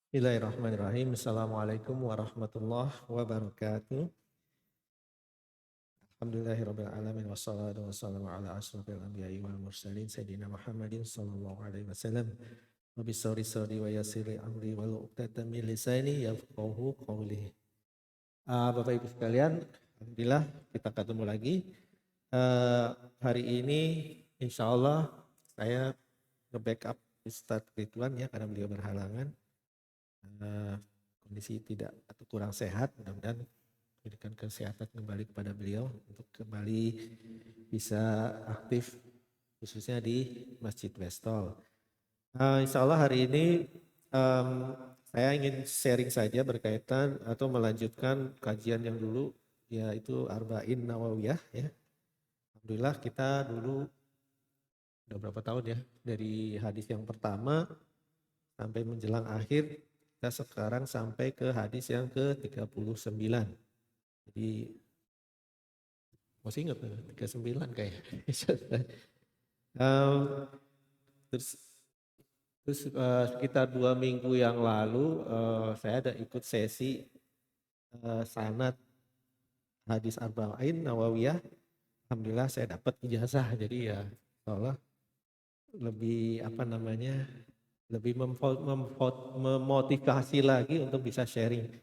Bismillahirrahmanirrahim. Assalamualaikum warahmatullahi wabarakatuh. Alhamdulillahirabbil alamin wassalatu wassalamu ala asyrofil anbiya'i wal mursalin sayyidina Muhammadin sallallahu alaihi wasallam. Rabbi shrah sadri wa yassir li amri wahlul 'uqdatam min lisani yafqahu qawli. Bapak Ibu sekalian, alhamdulillah kita ketemu lagi. Hari ini insya Allah saya nge-backup Ustadz Ridwan ya karena beliau berhalangan. Kondisi tidak atau kurang sehat, mudah-mudahan berikan kesehatan kembali kepada beliau untuk kembali bisa aktif khususnya di Masjid Westol. Insya Allah hari ini saya ingin sharing saja berkaitan atau melanjutkan kajian yang dulu yaitu Arba'in Nawawiyah ya. Alhamdulillah kita dulu udah berapa tahun ya dari hadis yang pertama sampai menjelang akhir. Kita sekarang sampai ke hadis yang ke-39. Jadi masih ingat 39 kayak. Terus sekitar 2 minggu yang lalu saya ada ikut sesi sanad hadis Arba'in Nawawiyah. Alhamdulillah saya dapat ijazah, jadi ya Allah lebih lebih memotivasi lagi untuk bisa sharing.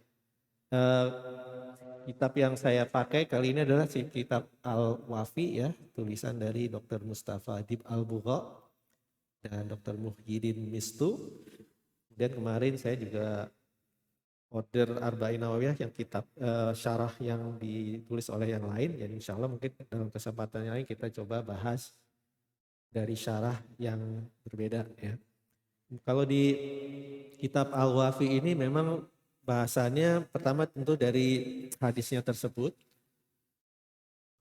Kitab yang saya pakai kali ini adalah kitab Al-Wafi ya, tulisan dari Dr. Mustafa Adib Al-Bugha dan Dr. Muhyiddin Mistu. Dan kemarin saya juga order Arba'in Nawawiyah yang kitab syarah yang ditulis oleh yang lain. Jadi insya Allah mungkin dalam kesempatan yang lain kita coba bahas dari syarah yang berbeda ya. Kalau di kitab Al-Wafi ini memang bahasanya pertama tentu dari hadisnya tersebut.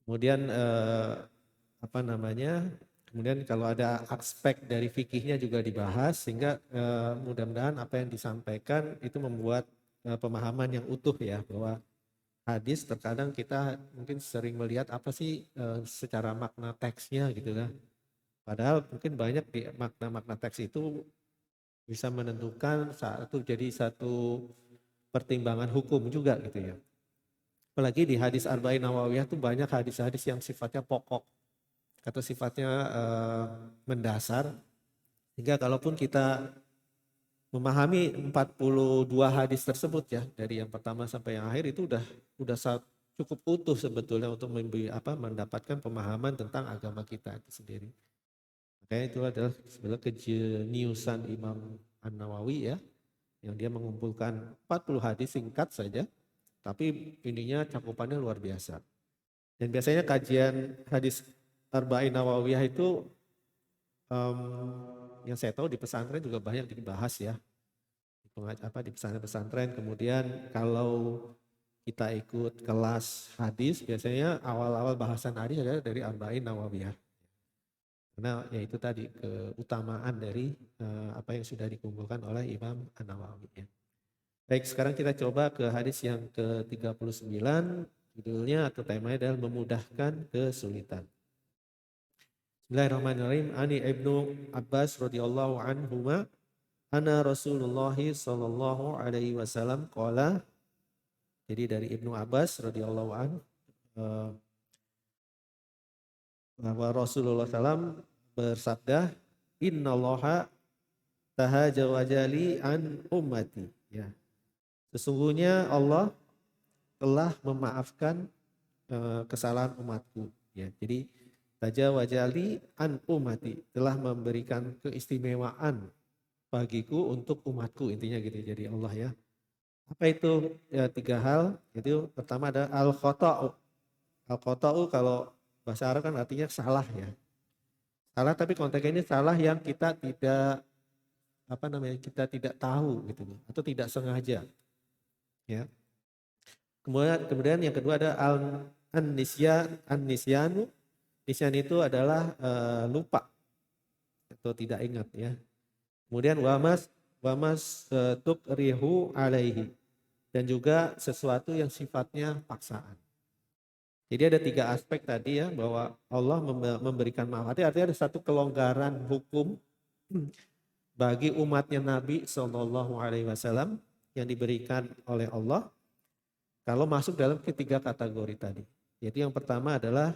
Kemudian kemudian kalau ada aspek dari fikihnya juga dibahas sehingga mudah-mudahan apa yang disampaikan itu membuat pemahaman yang utuh ya, bahwa hadis terkadang kita mungkin sering melihat apa sih secara makna teksnya gitu kan. Padahal mungkin banyak di makna-makna teks itu bisa menentukan jadi satu pertimbangan hukum juga gitu ya. Apalagi di hadis Arba'in Nawawiyah itu banyak hadis-hadis yang sifatnya pokok atau sifatnya mendasar. Sehingga kalaupun kita memahami 42 hadis tersebut ya, dari yang pertama sampai yang akhir itu udah cukup utuh sebetulnya untuk mendapatkan pemahaman tentang agama kita itu sendiri. Makanya itu adalah sebenarnya kejeniusan Imam An-Nawawi ya, yang dia mengumpulkan 40 hadis singkat saja, tapi ininya cakupannya luar biasa. Dan biasanya kajian hadis Arba'in Nawawiyah itu yang saya tahu di pesantren juga banyak dibahas ya. Di pesantren-pesantren. Kemudian kalau kita ikut kelas hadis, biasanya awal-awal bahasan hadis adalah dari Arba'in Nawawiyah. Karena ya itu tadi keutamaan dari apa yang sudah dikumpulkan oleh Imam An-Nawawi ya. Baik, sekarang kita coba ke hadis yang ke-39, judulnya atau temanya adalah memudahkan kesulitan. Bismillahirrahmanirrahim. Ani Ibnu Abbas radhiyallahu anhuma anna Rasulullah sallallahu alaihi wasallam qala. Jadi dari Ibnu Abbas radhiyallahu anhu bahwa Rasulullah SAW bersabda, innallaha tahajawajali an ummati. Ya. Sesungguhnya Allah telah memaafkan kesalahan umatku. Ya. Jadi tajawajali an ummati, telah memberikan keistimewaan bagiku untuk umatku, intinya gitu. Jadi Allah ya. Apa itu? Ya, 3 hal. Itu pertama ada al-khata'u. Al-khata'u kalau bahasa Arab kan artinya salah ya. Salah tapi konteksnya ini salah yang kita tidak kita tidak tahu gitu atau tidak sengaja. Ya. Kemudian yang kedua ada an-nisyanu. Nisyan itu adalah lupa atau tidak ingat ya. Kemudian wamas tukrihu alaihi, dan juga sesuatu yang sifatnya paksaan. Jadi ada 3 aspek tadi ya, bahwa Allah memberikan maaf. Artinya ada satu kelonggaran hukum bagi umatnya Nabi Shallallahu Alaihi Wasallam yang diberikan oleh Allah kalau masuk dalam ketiga kategori tadi. Jadi yang pertama adalah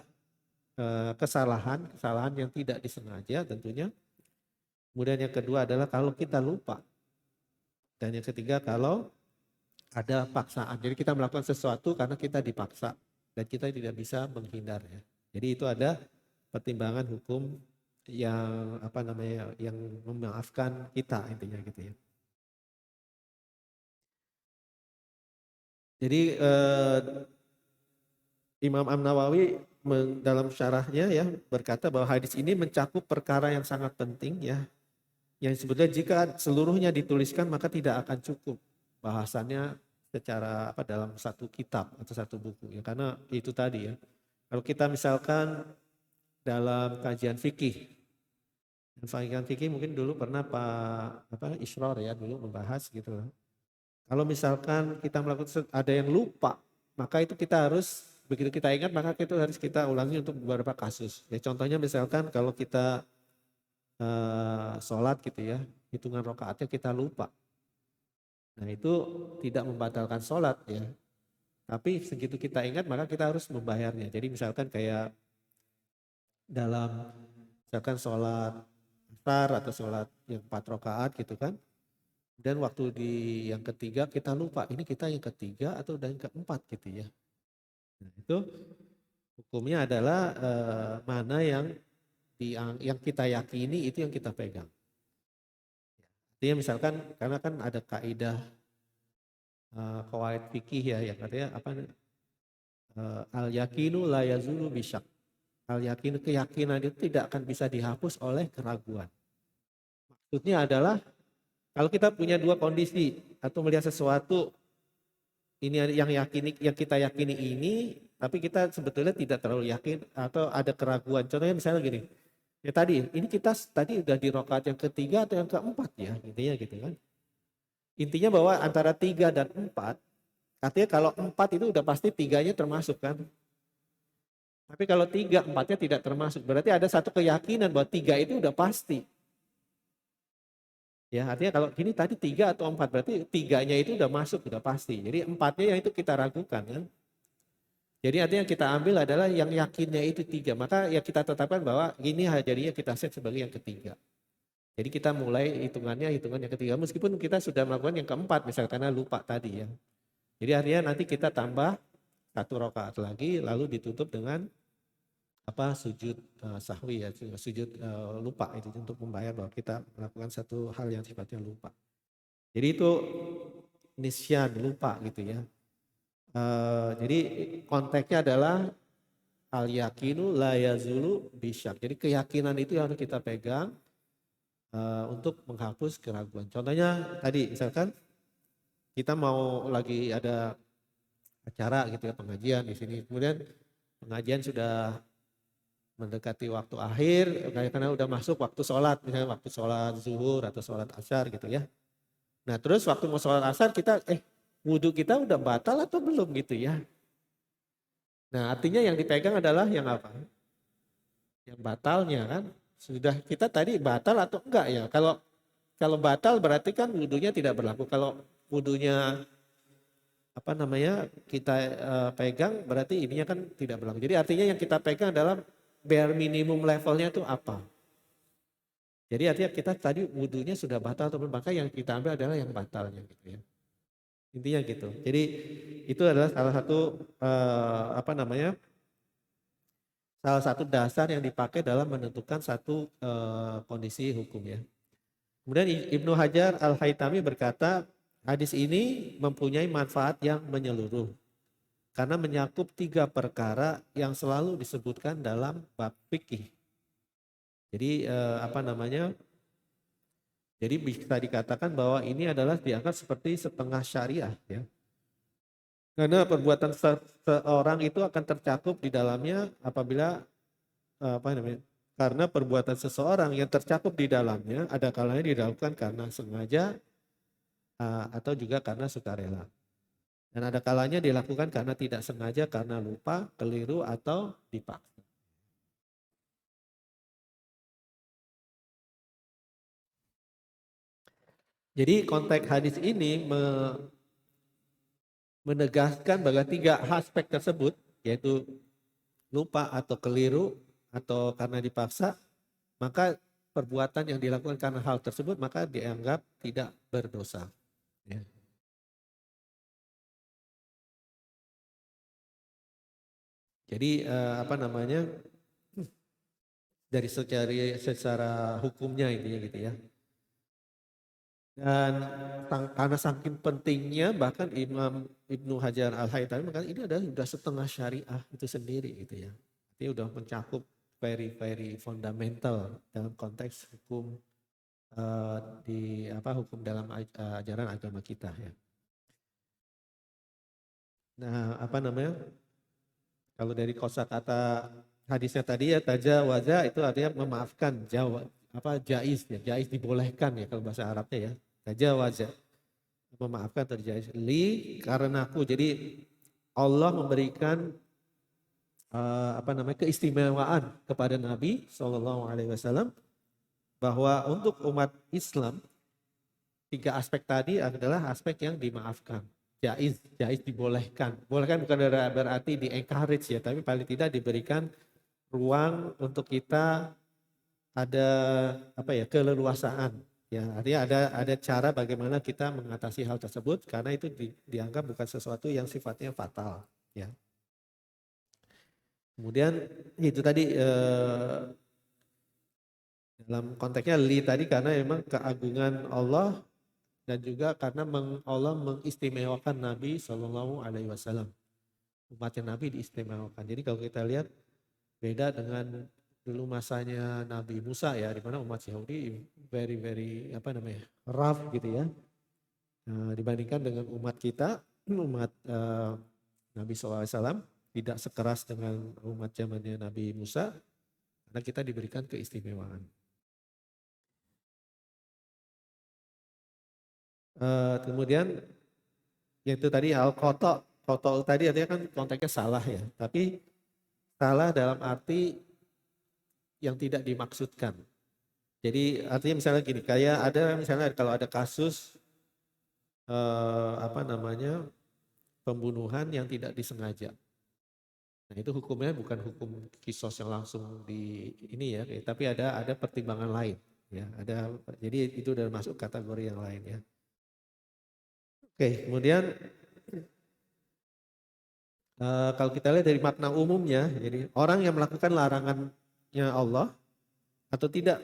kesalahan yang tidak disengaja tentunya. Kemudian yang kedua adalah kalau kita lupa. Dan yang ketiga kalau ada paksaan. Jadi kita melakukan sesuatu karena kita dipaksa dan kita tidak bisa menghindarnya. Jadi itu ada pertimbangan hukum yang apa namanya yang memaafkan kita intinya gitu ya. Jadi Imam An-Nawawi dalam syarahnya ya berkata bahwa hadis ini mencakup perkara yang sangat penting ya. Yang sebetulnya jika seluruhnya dituliskan maka tidak akan cukup bahasannya secara apa dalam satu kitab atau satu buku ya, karena itu tadi ya. Kalau kita misalkan dalam kajian fikih, mungkin dulu pernah Pak Isror ya dulu membahas gitu. Kalau misalkan kita melakukan ada yang lupa, maka itu kita harus begitu kita ingat maka itu harus kita ulangi untuk beberapa kasus. Ya contohnya misalkan kalau kita sholat gitu ya, hitungan rakaatnya kita lupa. Nah itu tidak membatalkan sholat ya. Tapi segitu kita ingat maka kita harus membayarnya. Jadi misalkan kayak dalam misalkan sholat asar atau sholat yang 4 rakaat gitu kan. Dan waktu di yang ketiga kita lupa ini kita yang ketiga atau yang keempat gitu ya. Nah, itu hukumnya adalah mana yang kita yakini itu yang kita pegang. Artinya misalkan karena kan ada kaidah qawaid fikih ya yang katanya apa al yakinu la yazulu bisyak. Al yakinu keyakinan itu tidak akan bisa dihapus oleh keraguan. Maksudnya adalah kalau kita punya dua kondisi atau melihat sesuatu ini yang kita yakini ini tapi kita sebetulnya tidak terlalu yakin atau ada keraguan. Contohnya misalnya gini. Ya tadi, ini kita tadi udah di rakaat yang ketiga atau yang keempat ya, intinya gitu kan. Intinya bahwa antara 3 dan 4, artinya kalau 4 itu udah pasti 3-nya termasuk kan. Tapi kalau 3, 4-nya tidak termasuk. Berarti ada satu keyakinan bahwa 3 itu udah pasti. Ya artinya kalau gini tadi 3 atau 4, berarti 3-nya itu udah masuk, udah pasti. Jadi 4-nya yang itu kita ragukan kan. Jadi artinya yang kita ambil adalah yang yakinnya itu 3. Maka ya kita tetapkan bahwa ini jadinya kita set sebagai yang ketiga. Jadi kita mulai hitungan yang ketiga meskipun kita sudah melakukan yang keempat misalnya karena lupa tadi ya. Jadi artinya nanti kita tambah 1 rakaat lagi lalu ditutup dengan sujud sahwi ya, sujud lupa itu untuk membayar bahwa kita melakukan satu hal yang sifatnya lupa. Jadi itu nisyan lupa gitu ya. Jadi konteksnya adalah al yakinu la yazulu bisyak. Jadi keyakinan itu yang harus kita pegang untuk menghapus keraguan. Contohnya tadi misalkan kita mau lagi ada acara gitu ya pengajian di sini. Kemudian pengajian sudah mendekati waktu akhir karena udah masuk waktu sholat. Misalnya waktu sholat zuhur atau sholat asar gitu ya. Nah terus waktu mau sholat asar kita wudhu kita udah batal atau belum gitu ya. Nah artinya yang dipegang adalah yang apa? Yang batalnya kan. Sudah kita tadi batal atau enggak ya. Kalau batal berarti kan wudhunya tidak berlaku. Kalau wudhunya kita pegang berarti ininya kan tidak berlaku. Jadi artinya yang kita pegang adalah bare minimum levelnya itu apa. Jadi artinya kita tadi wudhunya sudah batal atau belum, maka yang kita ambil adalah yang batalnya gitu ya. Intinya gitu. Jadi itu adalah salah satu salah satu dasar yang dipakai dalam menentukan satu kondisi hukum ya. Kemudian Ibnu Hajar Al-Haytami berkata, hadis ini mempunyai manfaat yang menyeluruh. Karena menyakup 3 perkara yang selalu disebutkan dalam bab fikih. Jadi jadi bisa dikatakan bahwa ini adalah dianggap seperti setengah syariah ya. Karena perbuatan seorang itu akan tercakup di dalamnya apabila karena perbuatan seseorang yang tercakup di dalamnya ada kalanya dilakukan karena sengaja atau juga karena sukarela. Dan ada kalanya dilakukan karena tidak sengaja, karena lupa, keliru atau dipaksa. Jadi konteks hadis ini menegaskan bahwa 3 aspek tersebut, yaitu lupa atau keliru atau karena dipaksa, maka perbuatan yang dilakukan karena hal tersebut maka dianggap tidak berdosa. Ya. Jadi apa namanya, dari secara hukumnya intinya gitu ya. Dan karena saking pentingnya bahkan Imam Ibnu Hajar Al-Haytami mengatakan ini adalah sudah setengah syariah itu sendiri gitu ya. Ini sudah mencakup very fundamental dalam konteks hukum hukum dalam ajaran agama kita ya. Nah, apa namanya? Kalau dari kosakata hadisnya tadi ya tajawaza itu artinya memaafkan, jaiz ya, jaiz dibolehkan ya kalau bahasa Arabnya ya. Tajawaza memaafkan terjadi karena aku. Jadi Allah memberikan keistimewaan kepada Nabi SAW bahwa untuk umat Islam 3 aspek tadi adalah aspek yang dimaafkan. Jaiz dibolehkan. Bolehkan bukan berarti di-encourage ya, tapi paling tidak diberikan ruang untuk kita ada keleluasaan. Ya, artinya ada cara bagaimana kita mengatasi hal tersebut karena itu dianggap bukan sesuatu yang sifatnya fatal. Ya. Kemudian itu tadi dalam konteksnya tadi karena memang keagungan Allah dan juga karena Allah mengistimewakan Nabi Shallallahu Alaihi Wasallam. Umatnya Nabi diistimewakan. Jadi kalau kita lihat beda dengan dulu masanya Nabi Musa ya, di mana umat Yahudi very rough gitu ya. Dibandingkan dengan umat kita, umat Nabi SAW tidak sekeras dengan umat zamannya Nabi Musa, karena kita diberikan keistimewaan. Kemudian yaitu tadi al-khoto tadi artinya kan konteksnya salah ya, tapi salah dalam arti yang tidak dimaksudkan. Jadi artinya misalnya gini, kayak ada misalnya kalau ada kasus pembunuhan yang tidak disengaja. Nah itu hukumnya bukan hukum kisos yang langsung di ini ya, tapi ada pertimbangan lain ya, jadi itu udah masuk kategori yang lain ya. Oke, kemudian kalau kita lihat dari makna umumnya, jadi orang yang melakukan larangannya Allah atau tidak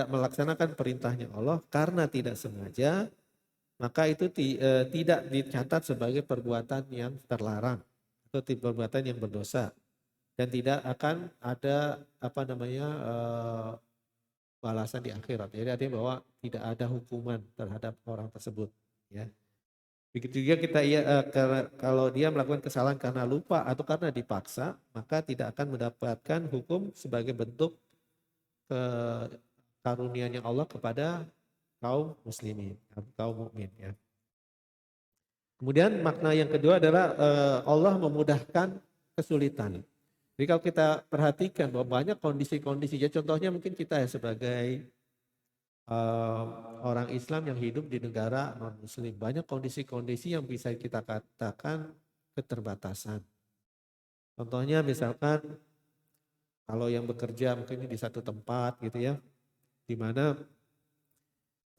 melaksanakan perintahnya Allah karena tidak sengaja, maka itu tidak dicatat sebagai perbuatan yang terlarang atau perbuatan yang berdosa dan tidak akan ada balasan di akhirat. Jadi artinya bahwa tidak ada hukuman terhadap orang tersebut ya. Begitu juga kalau dia melakukan kesalahan karena lupa atau karena dipaksa, maka tidak akan mendapatkan hukum sebagai bentuk karunia-Nya Allah kepada kaum muslimin, kaum mukmin ya. Kemudian makna yang kedua adalah Allah memudahkan kesulitan. Jadi kalau kita perhatikan bahwa banyak kondisi-kondisi, ya contohnya mungkin kita ya sebagai orang Islam yang hidup di negara non-muslim, banyak kondisi-kondisi yang bisa kita katakan keterbatasan. Contohnya misalkan kalau yang bekerja mungkin di satu tempat gitu ya, di mana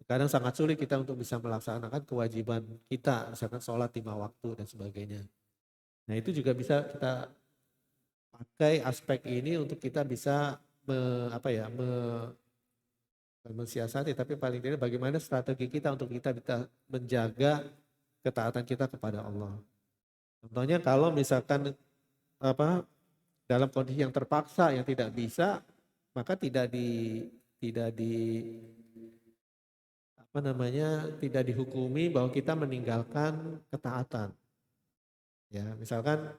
kadang sangat sulit kita untuk bisa melaksanakan kewajiban kita, misalkan sholat 5 waktu dan sebagainya. Nah itu juga bisa kita pakai aspek ini untuk kita bisa mensiasati, tapi paling tidak bagaimana strategi kita untuk kita bisa menjaga ketaatan kita kepada Allah. Contohnya kalau misalkan dalam kondisi yang terpaksa yang tidak bisa, maka tidak dihukumi bahwa kita meninggalkan ketaatan. Ya, misalkan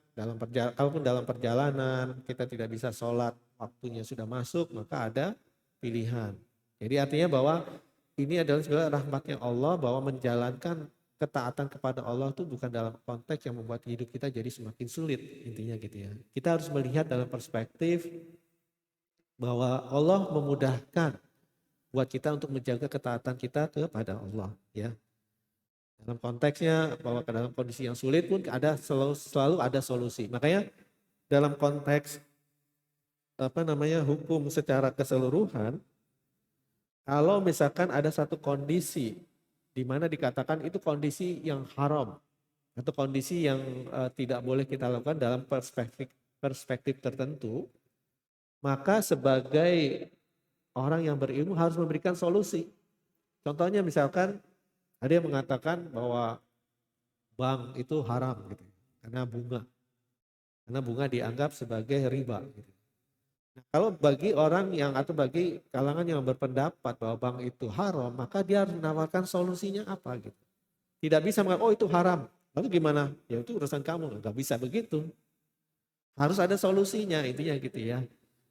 kalaupun dalam perjalanan kita tidak bisa sholat, waktunya sudah masuk, maka ada pilihan. Jadi artinya bahwa ini adalah sebenarnya rahmatnya Allah bahwa menjalankan ketaatan kepada Allah itu bukan dalam konteks yang membuat hidup kita jadi semakin sulit, intinya gitu ya. Kita harus melihat dalam perspektif bahwa Allah memudahkan buat kita untuk menjaga ketaatan kita kepada Allah ya. Dalam konteksnya bahwa dalam kondisi yang sulit pun ada selalu ada solusi. Makanya dalam konteks hukum secara keseluruhan, kalau misalkan ada satu kondisi di mana dikatakan itu kondisi yang haram atau kondisi yang tidak boleh kita lakukan dalam perspektif tertentu, maka sebagai orang yang berilmu harus memberikan solusi. Contohnya misalkan ada yang mengatakan bahwa bank itu haram gitu, karena bunga dianggap sebagai riba. Gitu. Nah, kalau bagi orang yang atau bagi kalangan yang berpendapat bahwa bank itu haram, maka dia harus menawarkan solusinya apa gitu. Tidak bisa mengatakan oh itu haram, lalu gimana? Ya itu urusan kamu, nggak bisa begitu. Harus ada solusinya intinya gitu ya.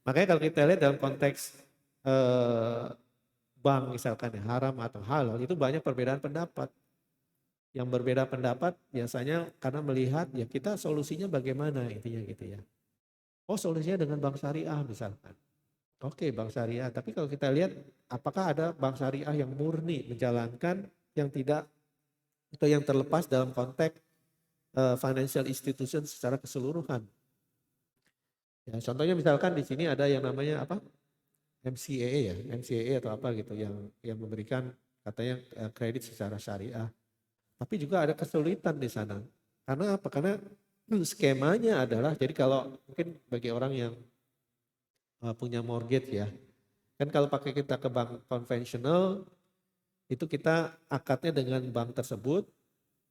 Makanya kalau kita lihat dalam konteks bank misalkan ya, haram atau halal itu banyak perbedaan pendapat. Yang berbeda pendapat biasanya karena melihat ya kita solusinya bagaimana intinya gitu ya. Oh solusinya dengan bank syariah misalkan. Oke bank syariah, tapi kalau kita lihat apakah ada bank syariah yang murni menjalankan yang tidak atau yang terlepas dalam konteks financial institution secara keseluruhan. Ya, contohnya misalkan di sini ada yang namanya apa? MCAA ya, MCAA atau apa gitu yang memberikan katanya kredit secara syariah. Tapi juga ada kesulitan di sana. Karena apa? Karena skemanya adalah jadi kalau mungkin bagi orang yang punya mortgage ya. Kan kalau pakai kita ke bank konvensional itu kita akadnya dengan bank tersebut,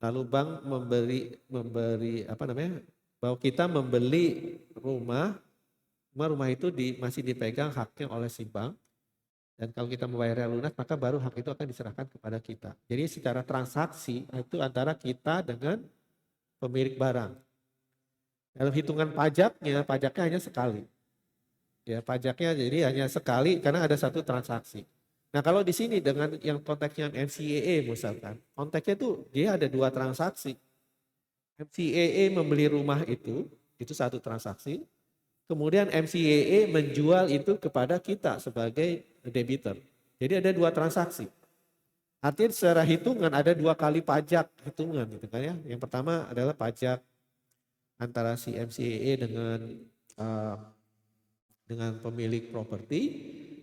lalu bank memberi apa namanya? Bahwa kita membeli rumah itu masih dipegang haknya oleh si bank. Dan kalau kita membayarnya lunas maka baru hak itu akan diserahkan kepada kita. Jadi secara transaksi itu antara kita dengan pemilik barang. Dalam hitungan pajaknya hanya sekali. Ya, pajaknya jadi hanya sekali karena ada satu transaksi. Nah kalau di sini dengan yang konteksnya MCAA misalkan, konteksnya tuh dia ada dua transaksi. MCAA membeli rumah itu satu transaksi. Kemudian MCAA menjual itu kepada kita sebagai debitor. Jadi ada dua transaksi. Artinya secara hitungan ada dua kali pajak hitungan gitu kan ya. Yang pertama adalah pajak antara si MCAA dengan pemilik properti.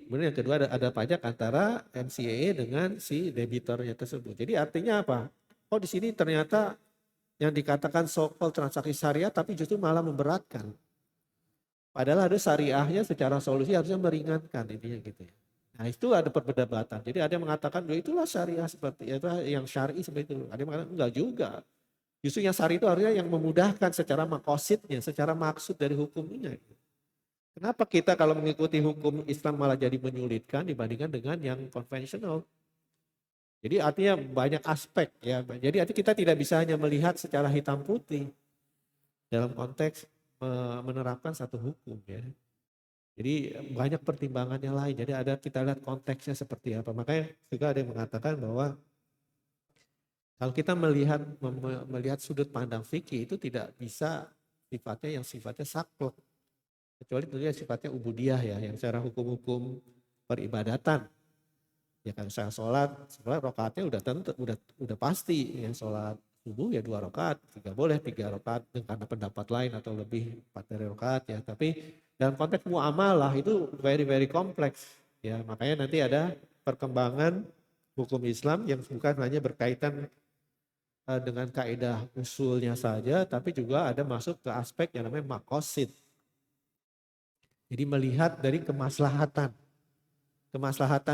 Kemudian yang kedua ada pajak antara MCAA dengan si debitornya tersebut. Jadi artinya apa? Oh di sini ternyata yang dikatakan so-called transaksi syariah tapi justru malah memberatkan. Padahal ada syariahnya secara solusi harusnya meringankan intinya gitu ya. Nah itu ada perdebatan. Jadi ada yang mengatakan itulah syariah seperti itu yang syar'i seperti itu. Ada yang mengatakan enggak juga. Justru yang syar'i itu harusnya yang memudahkan secara makosidnya, secara maksud dari hukumnya. Kenapa kita kalau mengikuti hukum Islam malah jadi menyulitkan dibandingkan dengan yang konvensional? Jadi artinya banyak aspek ya. Jadi artinya kita tidak bisa hanya melihat secara hitam putih dalam konteks menerapkan satu hukum ya. Jadi banyak pertimbangan yang lain. Jadi ada kita lihat konteksnya seperti apa. Makanya juga ada yang mengatakan bahwa kalau kita melihat sudut pandang fikih itu tidak bisa sifatnya saklek. Kecuali tentunya sifatnya ubudiyah ya, yang secara hukum-hukum peribadatan. Ya kan saya sholat rakaatnya udah pasti. Yang sholat subuh ya 2 rakaat, 3 rakaat karena pendapat lain atau lebih 4 dari rakaat ya. Tapi dalam konteks muamalah itu very kompleks ya. Makanya nanti ada perkembangan hukum Islam yang bukan hanya berkaitan dengan kaidah usulnya saja, tapi juga ada masuk ke aspek yang namanya maqasid. Jadi melihat dari kemaslahatan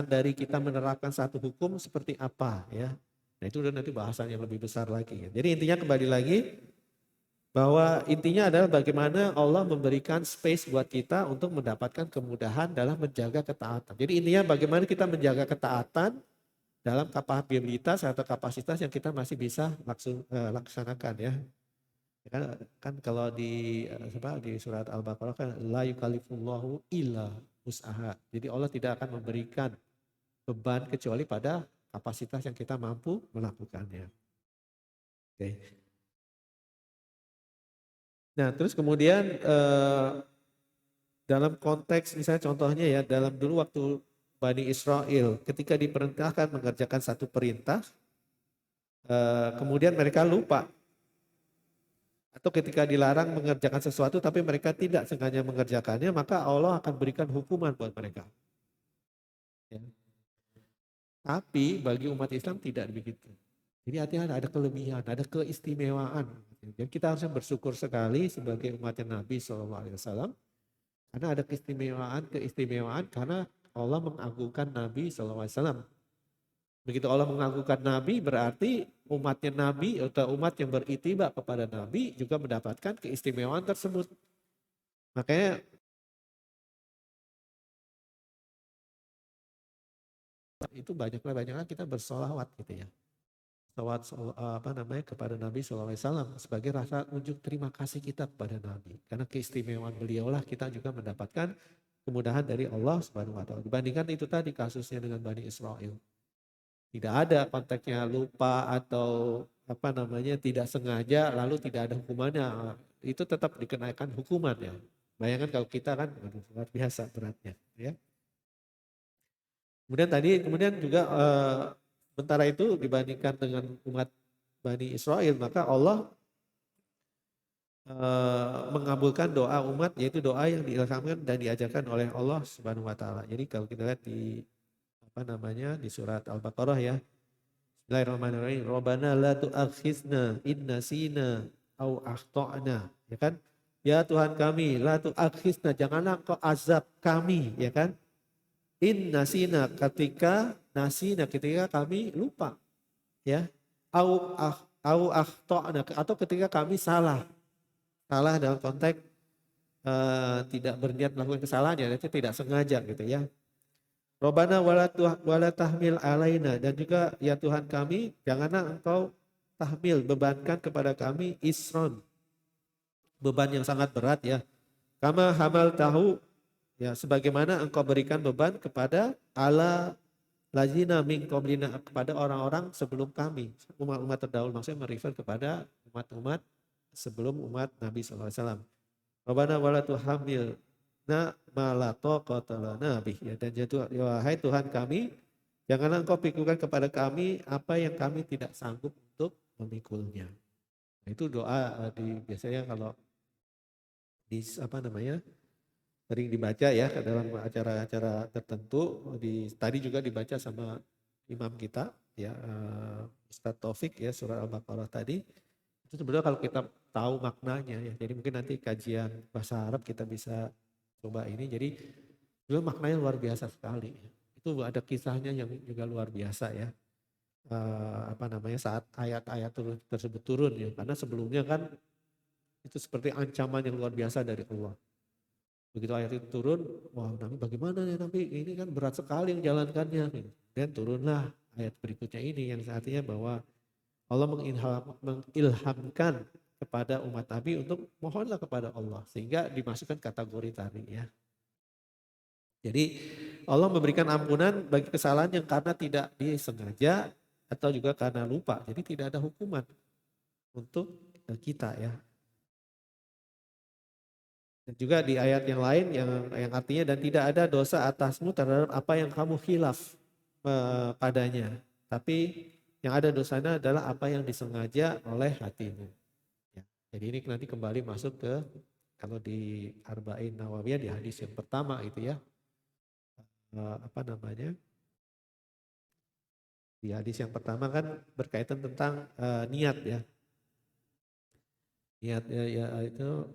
dari kita menerapkan satu hukum seperti apa ya. Nah itu udah nanti bahasan yang lebih besar lagi ya. Jadi intinya kembali lagi bahwa intinya adalah bagaimana Allah memberikan space buat kita untuk mendapatkan kemudahan dalam menjaga ketaatan. Jadi intinya bagaimana kita menjaga ketaatan dalam kapabilitas atau kapasitas yang kita masih bisa laksanakan ya. Kan kalau di surat Al-Baqarah kan la yukallifullahu illa usaha. Jadi Allah tidak akan memberikan beban kecuali pada kapasitas yang kita mampu melakukannya. Oke. Nah terus kemudian dalam konteks misalnya contohnya ya dalam dulu waktu Bani Israel ketika diperintahkan mengerjakan satu perintah, kemudian mereka lupa. Atau ketika dilarang mengerjakan sesuatu tapi mereka tidak sengaja mengerjakannya, maka Allah akan berikan hukuman buat mereka. Ya. Tapi bagi umat Islam tidak begitu. Jadi artinya ada kelebihan, ada keistimewaan. Dan kita harusnya bersyukur sekali sebagai umatnya Nabi SAW. Karena ada keistimewaan karena Allah mengagungkan Nabi SAW. Begitu Allah mengagungkan Nabi berarti umatnya Nabi atau umat yang beritiba kepada Nabi juga mendapatkan keistimewaan tersebut. Makanya itu banyaklah kita bersolawat gitu ya. Salawat kepada Nabi SAW sebagai rasa unjuk terima kasih kita kepada Nabi. Karena keistimewaan beliaulah kita juga mendapatkan kemudahan dari Allah Subhanahu wa taala. Dibandingkan itu tadi kasusnya dengan Bani Israel. Tidak ada konteksnya lupa atau tidak sengaja lalu tidak ada hukumannya. Itu tetap dikenakan hukuman ya. Bayangkan kalau kita kan luar biasa beratnya ya. Kemudian juga sementara itu dibandingkan dengan umat Bani Israel, maka Allah mengabulkan doa umat, yaitu doa yang diilhamkan dan diajarkan oleh Allah Subhanahu wa taala. Jadi kalau kita lihat di di surat Al-Baqarah ya. Bismillahirrahmanirrahim. Rabbana la tu'akhizna in nasina au akhtana, ya kan? Ya Tuhan kami, la tu'akhizna, janganlah kau azab kami, ya kan? In nasina, ketika kami lupa, ya. Au akhtana, atau ketika kami salah dalam konteks tidak berniat melakukan kesalahan, ya itu tidak sengaja gitu ya. Robbana wala tahmil alaina, dan juga ya Tuhan kami, janganlah engkau tahmil, bebankan kepada kami isron, beban yang sangat berat ya. Kama hamal tahu, ya sebagaimana engkau berikan beban kepada ala lazina min qablina, kepada orang-orang sebelum kami, umat-umat terdahulu, maksudnya merefer kepada umat-umat sebelum umat Nabi SAW. Rabbana wala tuhamil na malato kotalana bih, ya, dan jatuh ya, wahai Tuhan kami, janganlah engkau pikulkan kepada kami apa yang kami tidak sanggup untuk memikulnya. Nah, itu doa biasanya kalau di sering dibaca ya dalam acara-acara tertentu. Tadi juga dibaca sama imam kita ya, Ustadz Taufik ya, surah Al-Baqarah tadi. Itu sebenarnya kalau kita tahu maknanya ya, jadi mungkin nanti kajian bahasa Arab kita bisa coba ini. Jadi itu maknanya luar biasa sekali. Itu ada kisahnya yang juga luar biasa ya. Saat ayat-ayat tersebut turun ya, karena sebelumnya kan itu seperti ancaman yang luar biasa dari Allah. Begitu ayat itu turun, wah Nabi bagaimana ya Nabi, ini kan berat sekali menjalankannya. Dan turunlah ayat berikutnya ini yang artinya bahwa Allah mengilhamkan kepada umat Nabi untuk mohonlah kepada Allah, sehingga dimasukkan kategori tadi ya. Jadi Allah memberikan ampunan bagi kesalahan yang karena tidak disengaja atau juga karena lupa. Jadi tidak ada hukuman untuk kita ya. Dan juga di ayat yang lain yang artinya, dan tidak ada dosa atasmu terhadap apa yang kamu khilaf padanya. Tapi yang ada dosanya adalah apa yang disengaja oleh hatimu. Ya. Jadi ini nanti kembali masuk ke, kalau di Arba'in Nawawiyah di hadis yang pertama itu ya. Di hadis yang pertama kan berkaitan tentang niat ya. Niat ya itu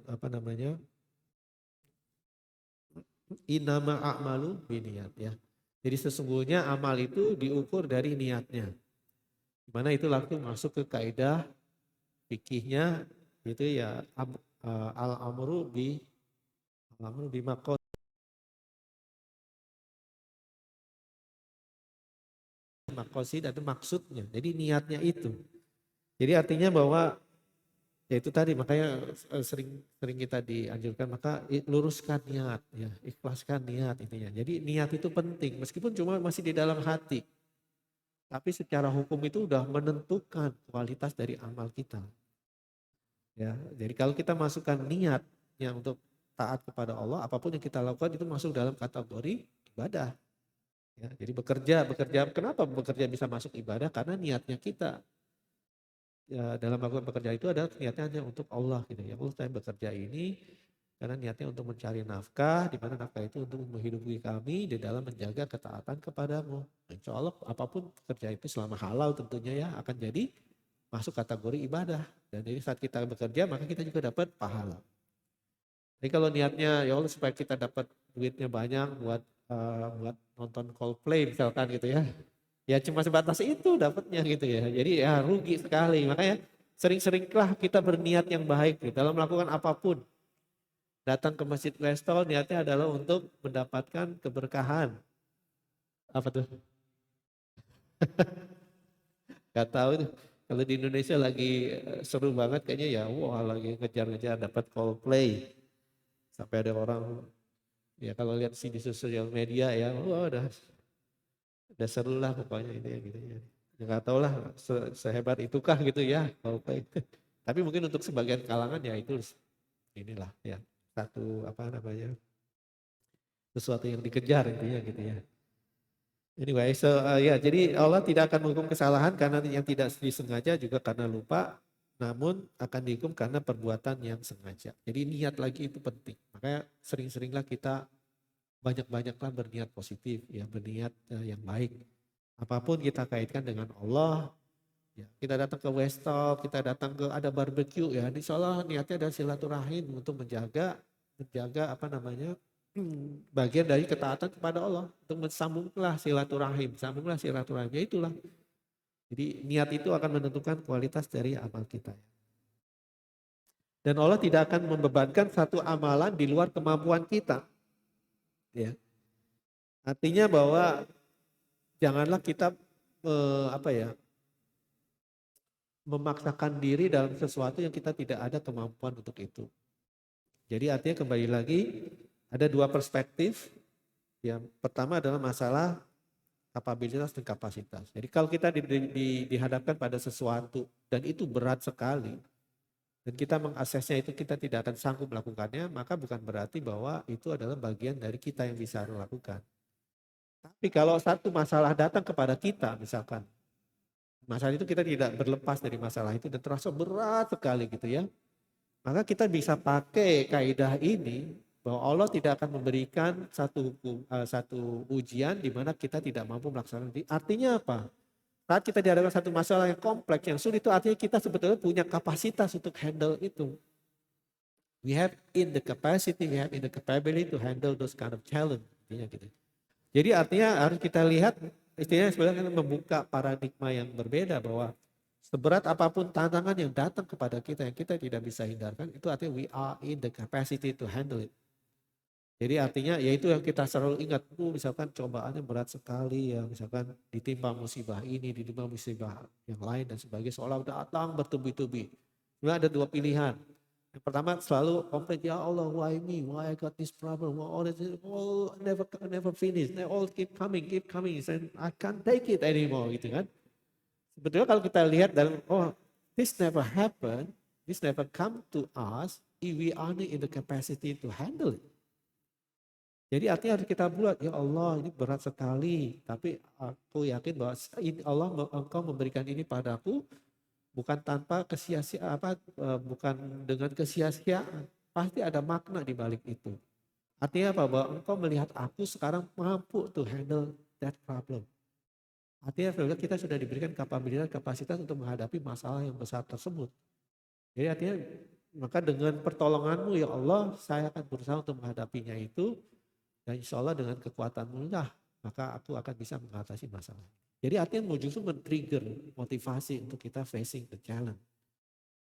Inama a'malu biniat ya. Jadi sesungguhnya amal itu diukur dari niatnya. Dimana itu langsung masuk ke kaidah fikihnya itu ya, al-amru makosid itu maksudnya. Jadi niatnya itu. Jadi artinya bahwa ya itu tadi, makanya sering kita dianjurkan, maka luruskan niat ya, ikhlaskan niat intinya. Jadi niat itu penting meskipun cuma masih di dalam hati. Tapi secara hukum itu udah menentukan kualitas dari amal kita. Ya, jadi kalau kita masukkan niat yang untuk taat kepada Allah, apapun yang kita lakukan itu masuk dalam kategori ibadah. Ya, jadi bekerja, kenapa bekerja bisa masuk ibadah? Karena niatnya kita ya, dalam melakukan pekerjaan itu adalah niatnya hanya untuk Allah gitu ya. Allah saya bekerja ini karena niatnya untuk mencari nafkah, di mana nafkah itu untuk menghidupi kami di dalam menjaga ketaatan kepadamu. Insya Allah apapun pekerjaan itu selama halal tentunya ya akan jadi masuk kategori ibadah. Dan jadi saat kita bekerja maka kita juga dapat pahala. Jadi kalau niatnya ya Allah supaya kita dapat duitnya banyak buat nonton Coldplay misalkan gitu ya. Ya cuma sebatas itu dapatnya gitu ya. Jadi ya rugi sekali. Makanya sering-seringlah kita berniat yang baik gitu, dalam melakukan apapun. Datang ke Masjid Westol niatnya adalah untuk mendapatkan keberkahan. Apa tuh? Gak tahu tuh. Kalau di Indonesia lagi seru banget kayaknya ya, wah lagi ngejar-ngejar dapat Coldplay. Sampai ada orang ya kalau lihat sih di sosial media ya, wah udah seru lah pokoknya itu ya gitu ya. Ya nggak tahu lah sehebat itukah gitu ya Coldplay. Tapi mungkin untuk sebagian kalangan ya itu inilah ya satu apa namanya sesuatu yang dikejar intinya gitu ya. Anyway, so ya jadi Allah tidak akan menghukum kesalahan karena yang tidak disengaja juga karena lupa, namun akan dihukum karena perbuatan yang sengaja. Jadi niat lagi itu penting. Makanya sering-seringlah kita banyak-banyaklah berniat positif, ya berniat yang baik. Apapun kita kaitkan dengan Allah, ya kita datang ke Westall, kita datang ke ada barbecue ya, insya Allah niatnya ada silaturahim untuk menjaga apa namanya bagian dari ketaatan kepada Allah untuk sambunglah silaturahim ya itulah. Jadi niat itu akan menentukan kualitas dari amal kita. Dan Allah tidak akan membebankan satu amalan di luar kemampuan kita. Ya. Artinya bahwa janganlah kita apa ya memaksakan diri dalam sesuatu yang kita tidak ada kemampuan untuk itu. Jadi artinya kembali lagi ada dua perspektif. Yang pertama adalah masalah kapabilitas dan kapasitas. Jadi kalau kita dihadapkan pada sesuatu dan itu berat sekali dan kita mengaksesnya itu kita tidak akan sanggup melakukannya, maka bukan berarti bahwa itu adalah bagian dari kita yang bisa melakukan. Tapi kalau satu masalah datang kepada kita misalkan, masalah itu kita tidak berlepas dari masalah itu dan terasa berat sekali gitu ya. Maka kita bisa pakai kaidah ini bahwa Allah tidak akan memberikan satu ujian di mana kita tidak mampu melaksanakan. Artinya apa? Saat kita dihadapkan satu masalah yang kompleks, yang sulit itu artinya kita sebetulnya punya kapasitas untuk handle itu. We have in the capacity, we have in the capability to handle those kind of challenge. Gitu. Jadi artinya harus kita lihat istilahnya sebenarnya membuka paradigma yang berbeda bahwa seberat apapun tantangan yang datang kepada kita yang kita tidak bisa hindarkan, itu artinya we are in the capacity to handle it. Jadi artinya ya itu yang kita selalu ingat, misalkan cobaannya berat sekali ya, misalkan ditimpa musibah ini, ditimpa musibah yang lain dan sebagainya, seolah datang bertubi-tubi. Sebenarnya ada dua pilihan. Yang pertama selalu komplain, ya Allah why me, why I got this problem, never finish, they all keep coming, and I can't take it anymore gitu kan. Sebetulnya kalau kita lihat dalam, this never happen, this never come to us if we are in the capacity to handle it. Jadi artinya harus kita buat, ya Allah ini berat sekali, tapi aku yakin bahwa Allah engkau memberikan ini padaku bukan tanpa bukan dengan kesia-siaan, pasti ada makna di balik itu. Artinya apa? Bahwa engkau melihat aku sekarang mampu to handle that problem. Artinya kita sudah diberikan kapasitas untuk menghadapi masalah yang besar tersebut. Jadi artinya maka dengan pertolonganmu ya Allah, saya akan berusaha untuk menghadapinya itu. Dan insya Allah dengan kekuatanmu lah, maka aku akan bisa mengatasi masalah. Jadi artinya mau justru men-trigger motivasi untuk kita facing the challenge.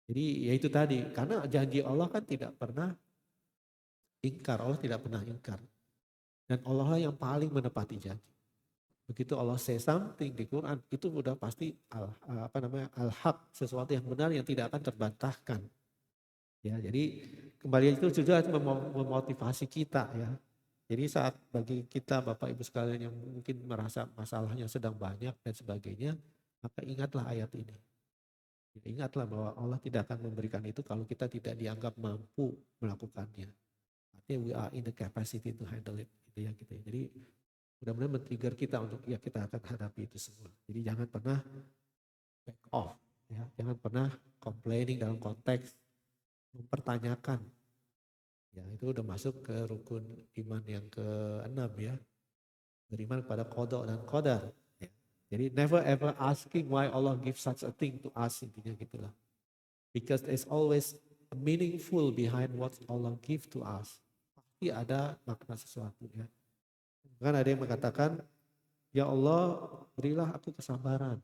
Jadi ya itu tadi, karena janji Allah kan tidak pernah ingkar, Allah tidak pernah ingkar. Dan Allah lah yang paling menepati janji. Begitu Allah say something di Quran, itu udah pasti al-haq, sesuatu yang benar yang tidak akan terbantahkan. Ya, jadi kembali itu juga memotivasi kita ya. Jadi saat bagi kita Bapak Ibu sekalian yang mungkin merasa masalahnya sedang banyak dan sebagainya, maka ingatlah ayat ini. Ingatlah bahwa Allah tidak akan memberikan itu kalau kita tidak dianggap mampu melakukannya. Artinya we are in the capacity to handle it. Gitu ya, gitu ya. Jadi Mudah-mudahan men-trigger kita untuk ya kita akan hadapi itu semua. Jadi jangan pernah back off, ya. Jangan pernah complaining dalam konteks mempertanyakan. Ya, itu udah masuk ke rukun iman yang ke-6 ya. Beriman kepada qada dan qadar. Ya. Jadi never ever asking why Allah give such a thing to us, intinya gitulah. Because there's always a meaningful behind what Allah give to us. Pasti ada makna sesuatu ya. Kan ada yang mengatakan, ya Allah berilah aku kesabaran.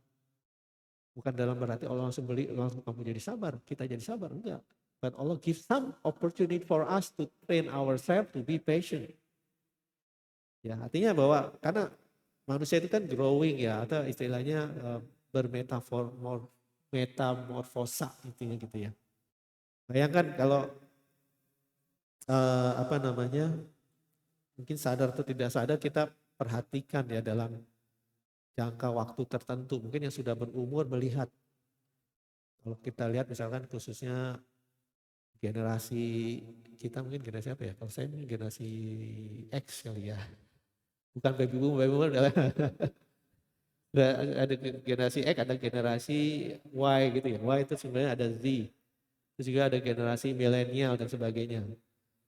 Bukan dalam berarti Allah langsung beri, langsung kamu jadi sabar, kita jadi sabar, enggak. But Allah give some opportunity for us to train ourselves to be patient. Ya, artinya bahwa karena manusia itu kan growing ya, atau istilahnya metamorfosa intinya gitu ya. Bayangkan kalau apa namanya, mungkin sadar atau tidak sadar kita perhatikan ya dalam jangka waktu tertentu, mungkin yang sudah berumur melihat. Kalau kita lihat misalkan khususnya generasi kita, mungkin generasi apa ya? Kalau saya mungkin generasi X kali ya. Bukan baby boomer ada generasi X, ada generasi Y gitu ya. Y itu sebenarnya ada Z. Terus juga ada generasi milenial dan sebagainya.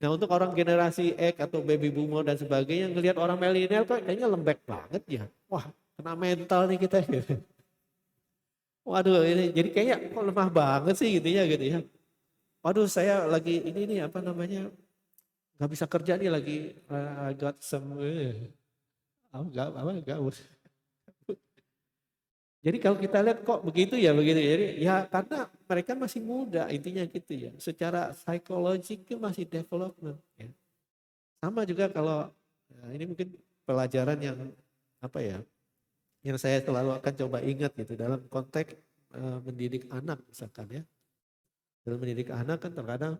Nah untuk orang generasi X atau baby boomer dan sebagainya, ngelihat orang milenial kok kayaknya lembek banget ya. Wah kena mental nih kita gitu. Waduh ini jadi kayaknya kok lemah banget sih gitu ya. Waduh saya lagi ini nih apa namanya, nggak bisa kerja nih lagi got some gak. Jadi kalau kita lihat kok begitu ya begitu. Jadi ya karena mereka masih muda intinya gitu ya. Secara psikologik itu masih development. Ya. Sama juga kalau ya ini mungkin pelajaran yang apa ya, yang saya selalu akan coba ingat gitu dalam konteks mendidik anak misalkan ya. Dalam mendidik anak kan terkadang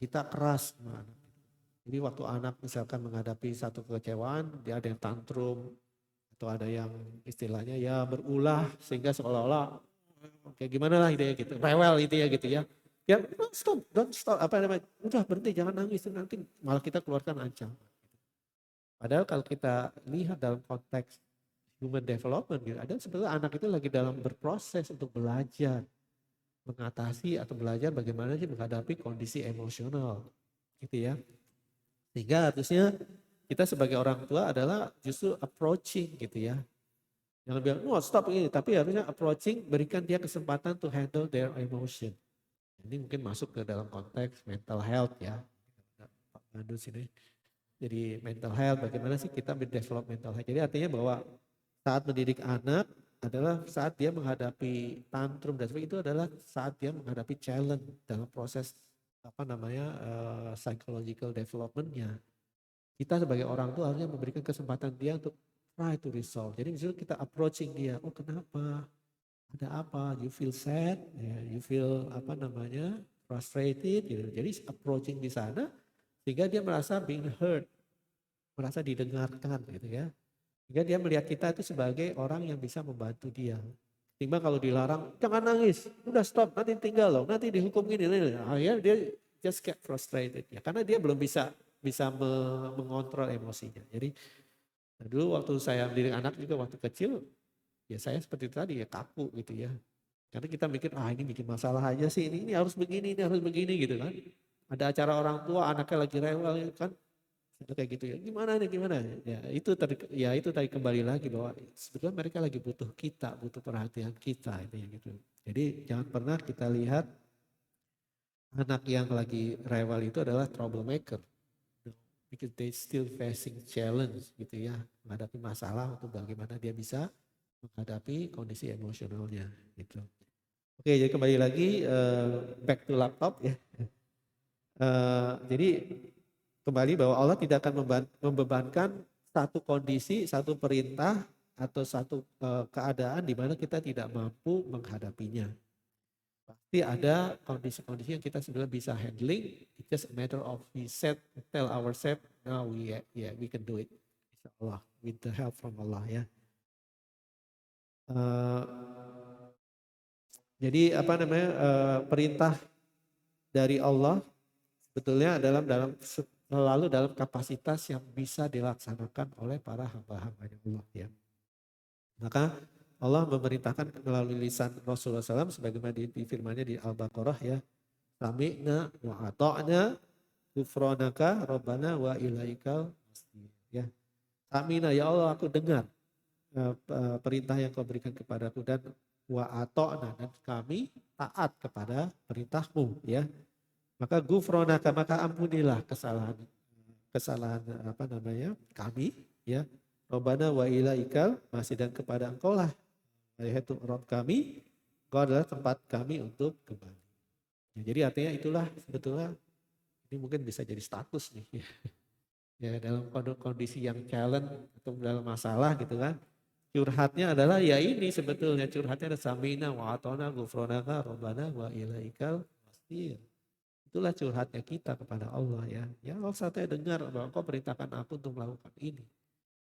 kita keras sama anak. Jadi waktu anak misalkan menghadapi satu kekecewaan, dia ada yang tantrum, atau ada yang istilahnya ya berulah sehingga seolah-olah kayak gimana lah gitu ya gitu, rewel gitu ya gitu ya. Ya don't stop, apa namanya, udah berhenti jangan nangis nanti malah kita keluarkan ancaman. Padahal kalau kita lihat dalam konteks human development gitu, ada sebetulnya anak itu lagi dalam berproses untuk belajar mengatasi atau belajar bagaimana sih menghadapi kondisi emosional gitu ya. Sehingga harusnya kita sebagai orang tua adalah justru approaching gitu ya. Jangan bilang, oh stop ini, tapi harusnya approaching, berikan dia kesempatan to handle their emotion. Ini mungkin masuk ke dalam konteks mental health ya. Pak Pandu sini. Jadi mental health, bagaimana sih kita mendevelop mental health. Jadi artinya bahwa saat mendidik anak adalah saat dia menghadapi tantrum dan sebagainya, itu adalah saat dia menghadapi challenge dalam proses apa namanya psychological developmentnya. Kita sebagai orang tua harusnya memberikan kesempatan dia untuk try to resolve. Jadi misalnya kita approaching dia, oh kenapa? Ada apa? You feel sad, ya, you feel apa namanya frustrated, gitu. Jadi approaching di sana sehingga dia merasa being heard, merasa didengarkan, gitu ya. Sehingga dia melihat kita itu sebagai orang yang bisa membantu dia. Timbang kalau dilarang, jangan nangis, udah stop, nanti tinggal loh, nanti dihukum gini. Akhirnya dia just get frustrated ya, karena dia belum bisa mengontrol emosinya. Jadi dulu waktu saya mendidik anak juga waktu kecil, ya saya seperti itu tadi ya kaku gitu ya. Karena kita mikir, ini bikin masalah aja sih, ini harus begini, ini harus begini gitu kan. Ada acara orang tua, anaknya lagi rewel kan, itu kayak gitu ya. Gimana nih, gimana? Ya itu tadi kembali lagi bahwa sebetulnya mereka lagi butuh kita, butuh perhatian kita itu ya gitu. Jadi jangan pernah kita lihat anak yang lagi rewel itu adalah troublemaker. Because they still facing challenge gitu ya, menghadapi masalah untuk bagaimana dia bisa menghadapi kondisi emosionalnya gitu. Oke, jadi kembali lagi back to laptop ya. Jadi kembali bahwa Allah tidak akan membebankan satu kondisi, satu perintah atau satu keadaan di mana kita tidak mampu menghadapinya. Pasti ada kondisi-kondisi yang kita sebenarnya bisa handling. It's just a matter of tell ourselves, now we can do it. Insya Allah, with the help from Allah ya. Jadi apa namanya perintah dari Allah sebetulnya dalam selalu dalam kapasitas yang bisa dilaksanakan oleh para hamba-hambanya Allah ya. Maka Allah memerintahkan melalui lisan Rasulullah SAW sebagaimana di firman-Nya di Al-Baqarah ya. Sami'na wa ata'na ghufranaka rabbana wa ilaikal masir ya. Sami'na ya Allah aku dengar perintah yang kau berikan kepadaku dan wa ata'na dan kami taat kepada perintahmu ya. Maka ghufranaka maka ampunilah kesalahan kami ya. Rabbana wa ilaikal masih dan kepada engkau lah yaitu Rabb kami, engkau adalah tempat kami untuk kembali. Ya, jadi artinya itulah sebetulnya ini mungkin bisa jadi status nih ya dalam kondisi yang challenge atau dalam masalah gitu kan. Curhatnya adalah ya ini sebetulnya curhatnya ada samina wa atona ghufranaka rabbana wa ilaikal masir. Itulah curhatnya kita kepada Allah ya. Ya Allah saya dengar bahwa engkau perintahkan aku untuk melakukan ini.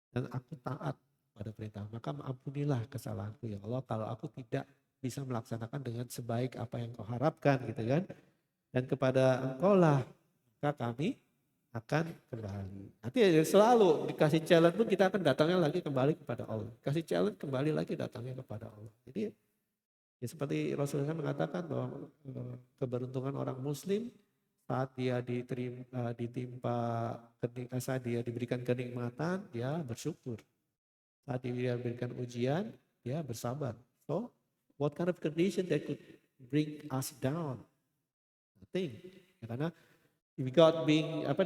Dan aku taat pada perintah. Maka ampunilah kesalahanku ya Allah kalau aku tidak bisa melaksanakan dengan sebaik apa yang kau harapkan gitu kan. Dan kepada engkau lah maka kami akan kembali. Nanti selalu dikasih challenge pun kita akan datangnya lagi kembali kepada Allah. Kasih challenge kembali lagi datangnya kepada Allah. Jadi ya seperti Rasulullah mengatakan bahwa keberuntungan orang muslim saat dia saat dia diberikan kenikmatan, dia bersyukur. Saat dia diberikan ujian, dia bersabar. So, what kind of condition that could bring us down? Nothing. Ya, karena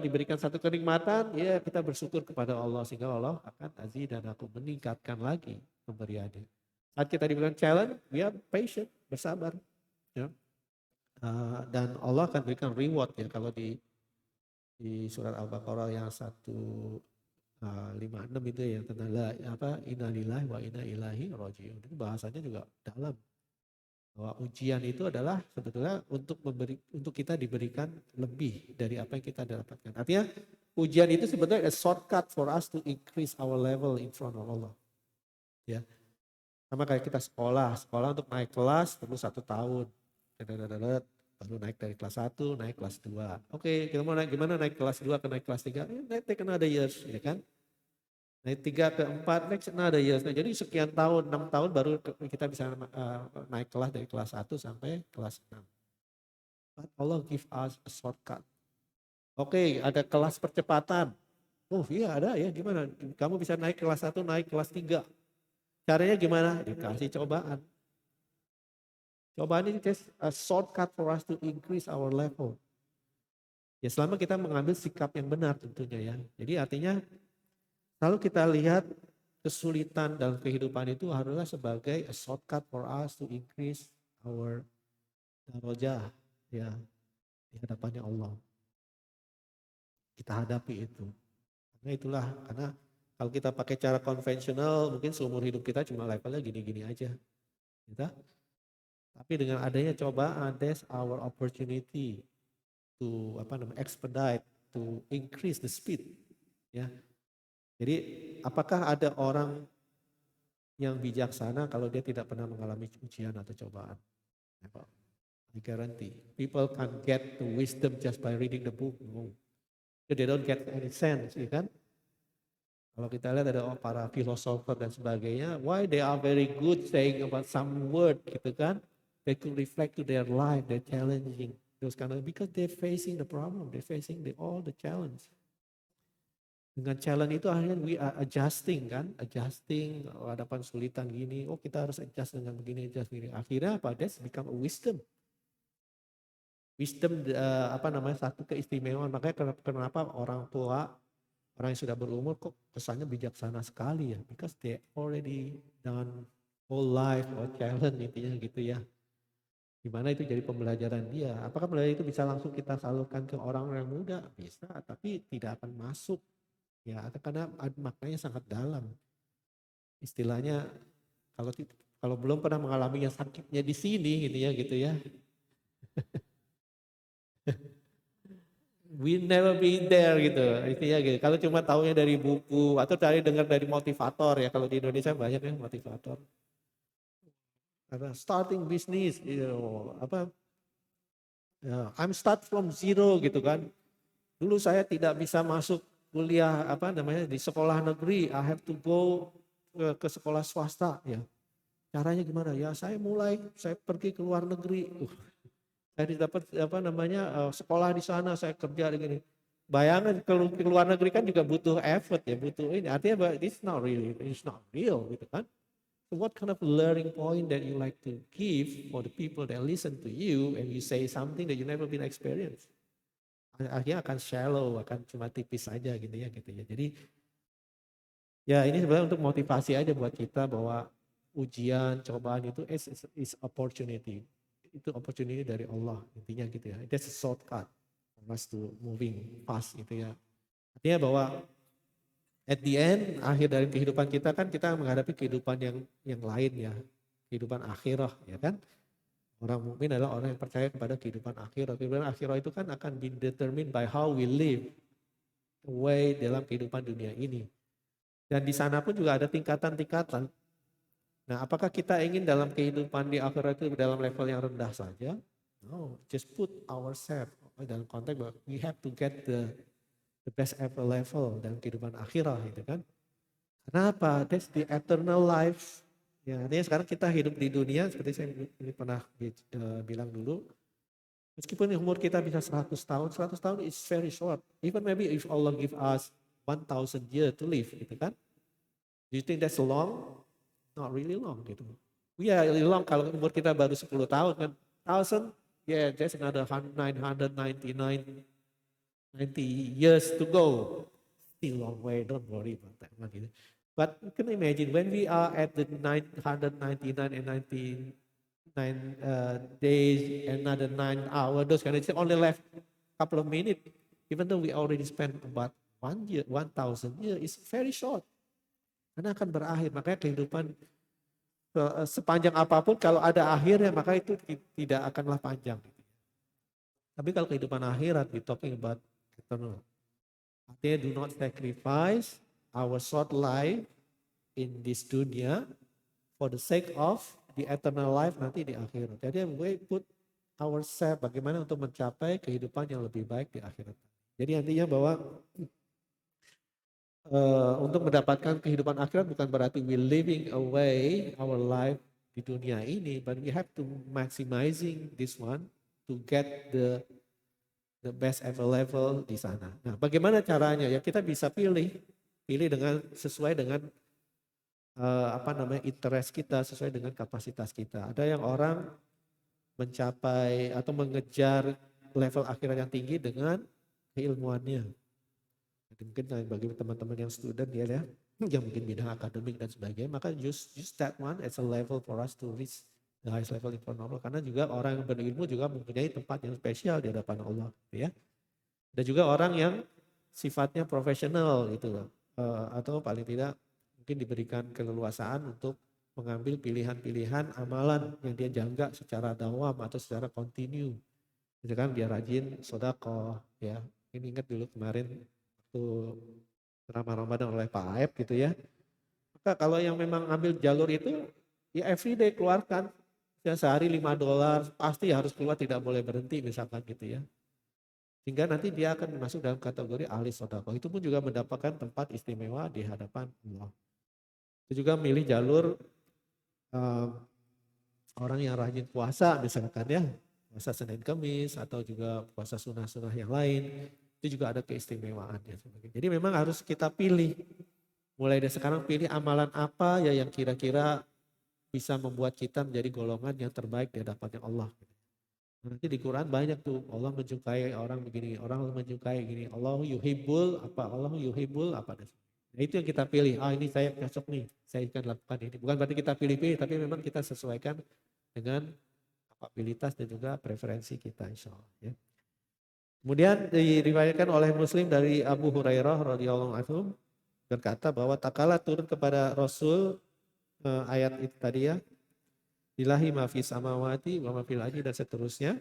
diberikan satu kenikmatan, ya kita bersyukur kepada Allah sehingga Allah akan azzi dan aku meningkatkan lagi pemberiannya. Saat kita diberikan challenge, we are patient, bersabar. Ya. Dan Allah akan berikan reward ya kalau di surat Al-Baqarah yang 156 itu ya tentang inna lillahi wa inna ilaihi raji'un. Itu bahasanya juga dalam. Bahwa ujian itu adalah sebetulnya untuk kita diberikan lebih dari apa yang kita dapatkan. Artinya ujian itu sebetulnya a shortcut for us to increase our level in front of Allah. Ya. Sama kayak kita sekolah untuk naik kelas perlu 1 tahun. Baru naik dari kelas 1 naik kelas 2. Oke, kita mau naik gimana naik kelas 2 ke naik kelas 3? Take another years, ya kan? Naik 3 ke 4 next another years. Nah, jadi sekian tahun, 6 tahun baru kita bisa naik kelas dari kelas 1 sampai kelas 6. But Allah give us a shortcut. Oke, ada kelas percepatan. Oh iya ada ya, gimana? Kamu bisa naik kelas 1, naik kelas 3. Caranya gimana? Dikasih cobaan. Cobaan ini just a shortcut for us to increase our level. Ya selama kita mengambil sikap yang benar tentunya ya. Jadi artinya kalau kita lihat kesulitan dalam kehidupan itu haruslah sebagai a shortcut for us to increase our darajah ya di hadapannya Allah. Kita hadapi itu. Karena kalau kita pakai cara konvensional mungkin seumur hidup kita cuma levelnya gini-gini aja. Gitu? Tapi dengan adanya cobaan, that's our opportunity to expedite, to increase the speed. Ya. Jadi apakah ada orang yang bijaksana kalau dia tidak pernah mengalami ujian atau cobaan? I guarantee. People can get the wisdom just by reading the book. No. They don't get any sense, ya kan? Kalau kita lihat ada para filosofer dan sebagainya, why they are very good saying about some word gitu kan? They could reflect to their life, they're challenging those kind of because they're facing the problem, they're facing all the challenge. Dengan challenge itu akhirnya we are adjusting hadapan kesulitan gini, oh kita harus adjust dengan begini, adjust begini. Akhirnya that's become a wisdom. Wisdom satu keistimewaan. Makanya kenapa orang tua, orang yang sudah berumur kok kesannya bijaksana sekali ya, because they already done whole life or challenge intinya gitu ya. Gimana itu jadi pembelajaran dia. Apakah pembelajaran itu bisa langsung kita salurkan ke orang yang muda? Bisa, tapi tidak akan masuk. Ya, karena maknanya sangat dalam. Istilahnya kalau belum pernah mengalami yang sakitnya di sini gitu ya. We never been there gitu. Intinya gitu. Kalau cuma taunya dari buku atau dengar dari motivator ya. Kalau di Indonesia banyak ya motivator. Starting business, I'm start from zero gitu kan. Dulu saya tidak bisa masuk kuliah di sekolah negeri, I have to go ke sekolah swasta ya. Caranya gimana? Ya saya pergi ke luar negeri. Saya dapat sekolah di sana, saya kerja di gini. Bayangkan ke luar negeri kan juga butuh effort ya, butuh ini. Artinya it's not real gitu kan. So what kind of learning point that you like to give for the people that listen to you and you say something that you never been experienced? Akhirnya akan shallow, akan cuma tipis saja gitu ya. Jadi ya ini sebenarnya untuk motivasi aja buat kita bahwa ujian, cobaan itu is opportunity. Itu opportunity dari Allah intinya gitu ya. That's a shortcut for us to moving fast gitu ya. Artinya bahwa at the end akhir dari kehidupan kita kan kita menghadapi kehidupan yang lain ya. Kehidupan akhirah ya kan. Orang mukmin adalah orang yang percaya kepada kehidupan akhirah. Kehidupan akhirah itu kan akan be determined by how we live away dalam kehidupan dunia ini. Dan di sana pun juga ada tingkatan-tingkatan. Nah, apakah kita ingin dalam kehidupan di akhirat itu dalam level yang rendah saja? No, just put ourselves dalam konteks bahwa we have to get the best ever level dalam kehidupan akhirah gitu kan. Kenapa? That's the eternal life. Ya, artinya sekarang kita hidup di dunia seperti saya ini pernah bilang dulu. Meskipun umur kita bisa 100 tahun, 100 tahun is very short. Even maybe if Allah give us 1000 years to live gitu kan. Do you think that's long? Not really long gitu. Yeah, really long kalau umur kita baru 10 tahun kan. 1000, yeah, that's another 999 90 years to go. Still long way, don't worry about that one gitu. But you can imagine when we are at the 999 and 99 days, another 9 hours, those kind of things, only left a couple of minutes. Even though we already spent about 1 year, 1000 years, it's very short. Karena akan berakhir, makanya kehidupan sepanjang apapun kalau ada akhirnya maka itu tidak akanlah panjang. Tapi kalau kehidupan akhirat, we talking about eternal. Artinya do not sacrifice our short life in this dunia for the sake of the eternal life nanti di akhirat. Jadi we put ourselves bagaimana untuk mencapai kehidupan yang lebih baik di akhirat. Jadi artinya bahwa untuk mendapatkan kehidupan akhirat bukan berarti we living away our life di dunia ini, but we have to maximizing this one to get the best ever level di sana. Nah, bagaimana caranya? Ya kita bisa pilih dengan sesuai dengan interest kita, sesuai dengan kapasitas kita. Ada yang orang mencapai atau mengejar level akhirat yang tinggi dengan keilmuannya. Jadi mungkin bagi teman-teman yang student ya, yang mungkin bidang akademik dan sebagainya, maka use that one as a level for us to reach the highest level in front of Allah. Karena juga orang yang berilmu juga mempunyai tempat yang spesial di hadapan Allah, ya. Dan juga orang yang sifatnya profesional gitu loh, atau paling tidak mungkin diberikan keleluasaan untuk mengambil pilihan-pilihan amalan yang dia jangka secara dawam atau secara kontinu. Misalkan dia rajin sedekah, ya. Ini ingat dulu kemarin waktu ceramah Ramadan oleh Pak Aep gitu ya. Maka kalau yang memang ambil jalur itu, ya everyday keluarkan. Ya sehari $5 pasti harus keluar, tidak boleh berhenti misalkan gitu ya. Sehingga nanti dia akan masuk dalam kategori ahli sedekah. Itu pun juga mendapatkan tempat istimewa di hadapan Allah. Itu juga milih jalur orang yang rajin puasa misalkan ya. Puasa Senin Kamis atau juga puasa sunnah-sunnah yang lain. Itu juga ada keistimewaannya. Jadi memang harus kita pilih. Mulai dari sekarang pilih amalan apa ya yang kira-kira bisa membuat kita menjadi golongan yang terbaik di hadapan Allah. Nanti di Quran banyak tuh, Allah menyukai orang begini, orang menyukai gini, Allah yuhibbul apa. Nah itu yang kita pilih, ini saya cocok nih, saya akan lakukan ini. Bukan berarti kita pilih-pilih, tapi memang kita sesuaikan dengan kapabilitas dan juga preferensi kita insya Allah. Ya. Kemudian diriwayatkan oleh Muslim dari Abu Hurairah radhiyallahu anhu berkata bahwa tatkala turun kepada Rasul ayat itu tadi ya, lillahi ma fis samawati wa ma fil ardi dan seterusnya.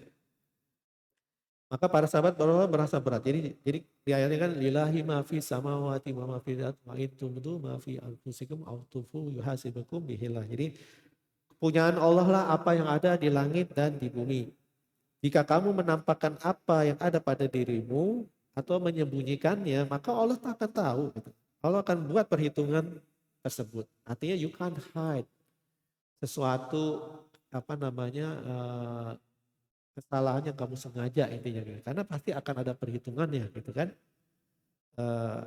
Maka para sahabat baru merasa berat. Jadi di ayatnya kan lillahi ma fis samawati wa ma fil ardi wa in tubdu ma fi anfusikum aw tufu yuhasibukum bihillah. Jadi kepunyaan Allah lah apa yang ada di langit dan di bumi. Jika kamu menampakkan apa yang ada pada dirimu, atau menyembunyikannya, maka Allah tak akan tahu. Gitu. Allah akan buat perhitungan tersebut. Artinya you can't hide sesuatu apa namanya kesalahan yang kamu sengaja intinya gitu. Karena pasti akan ada perhitungannya gitu kan. Eh,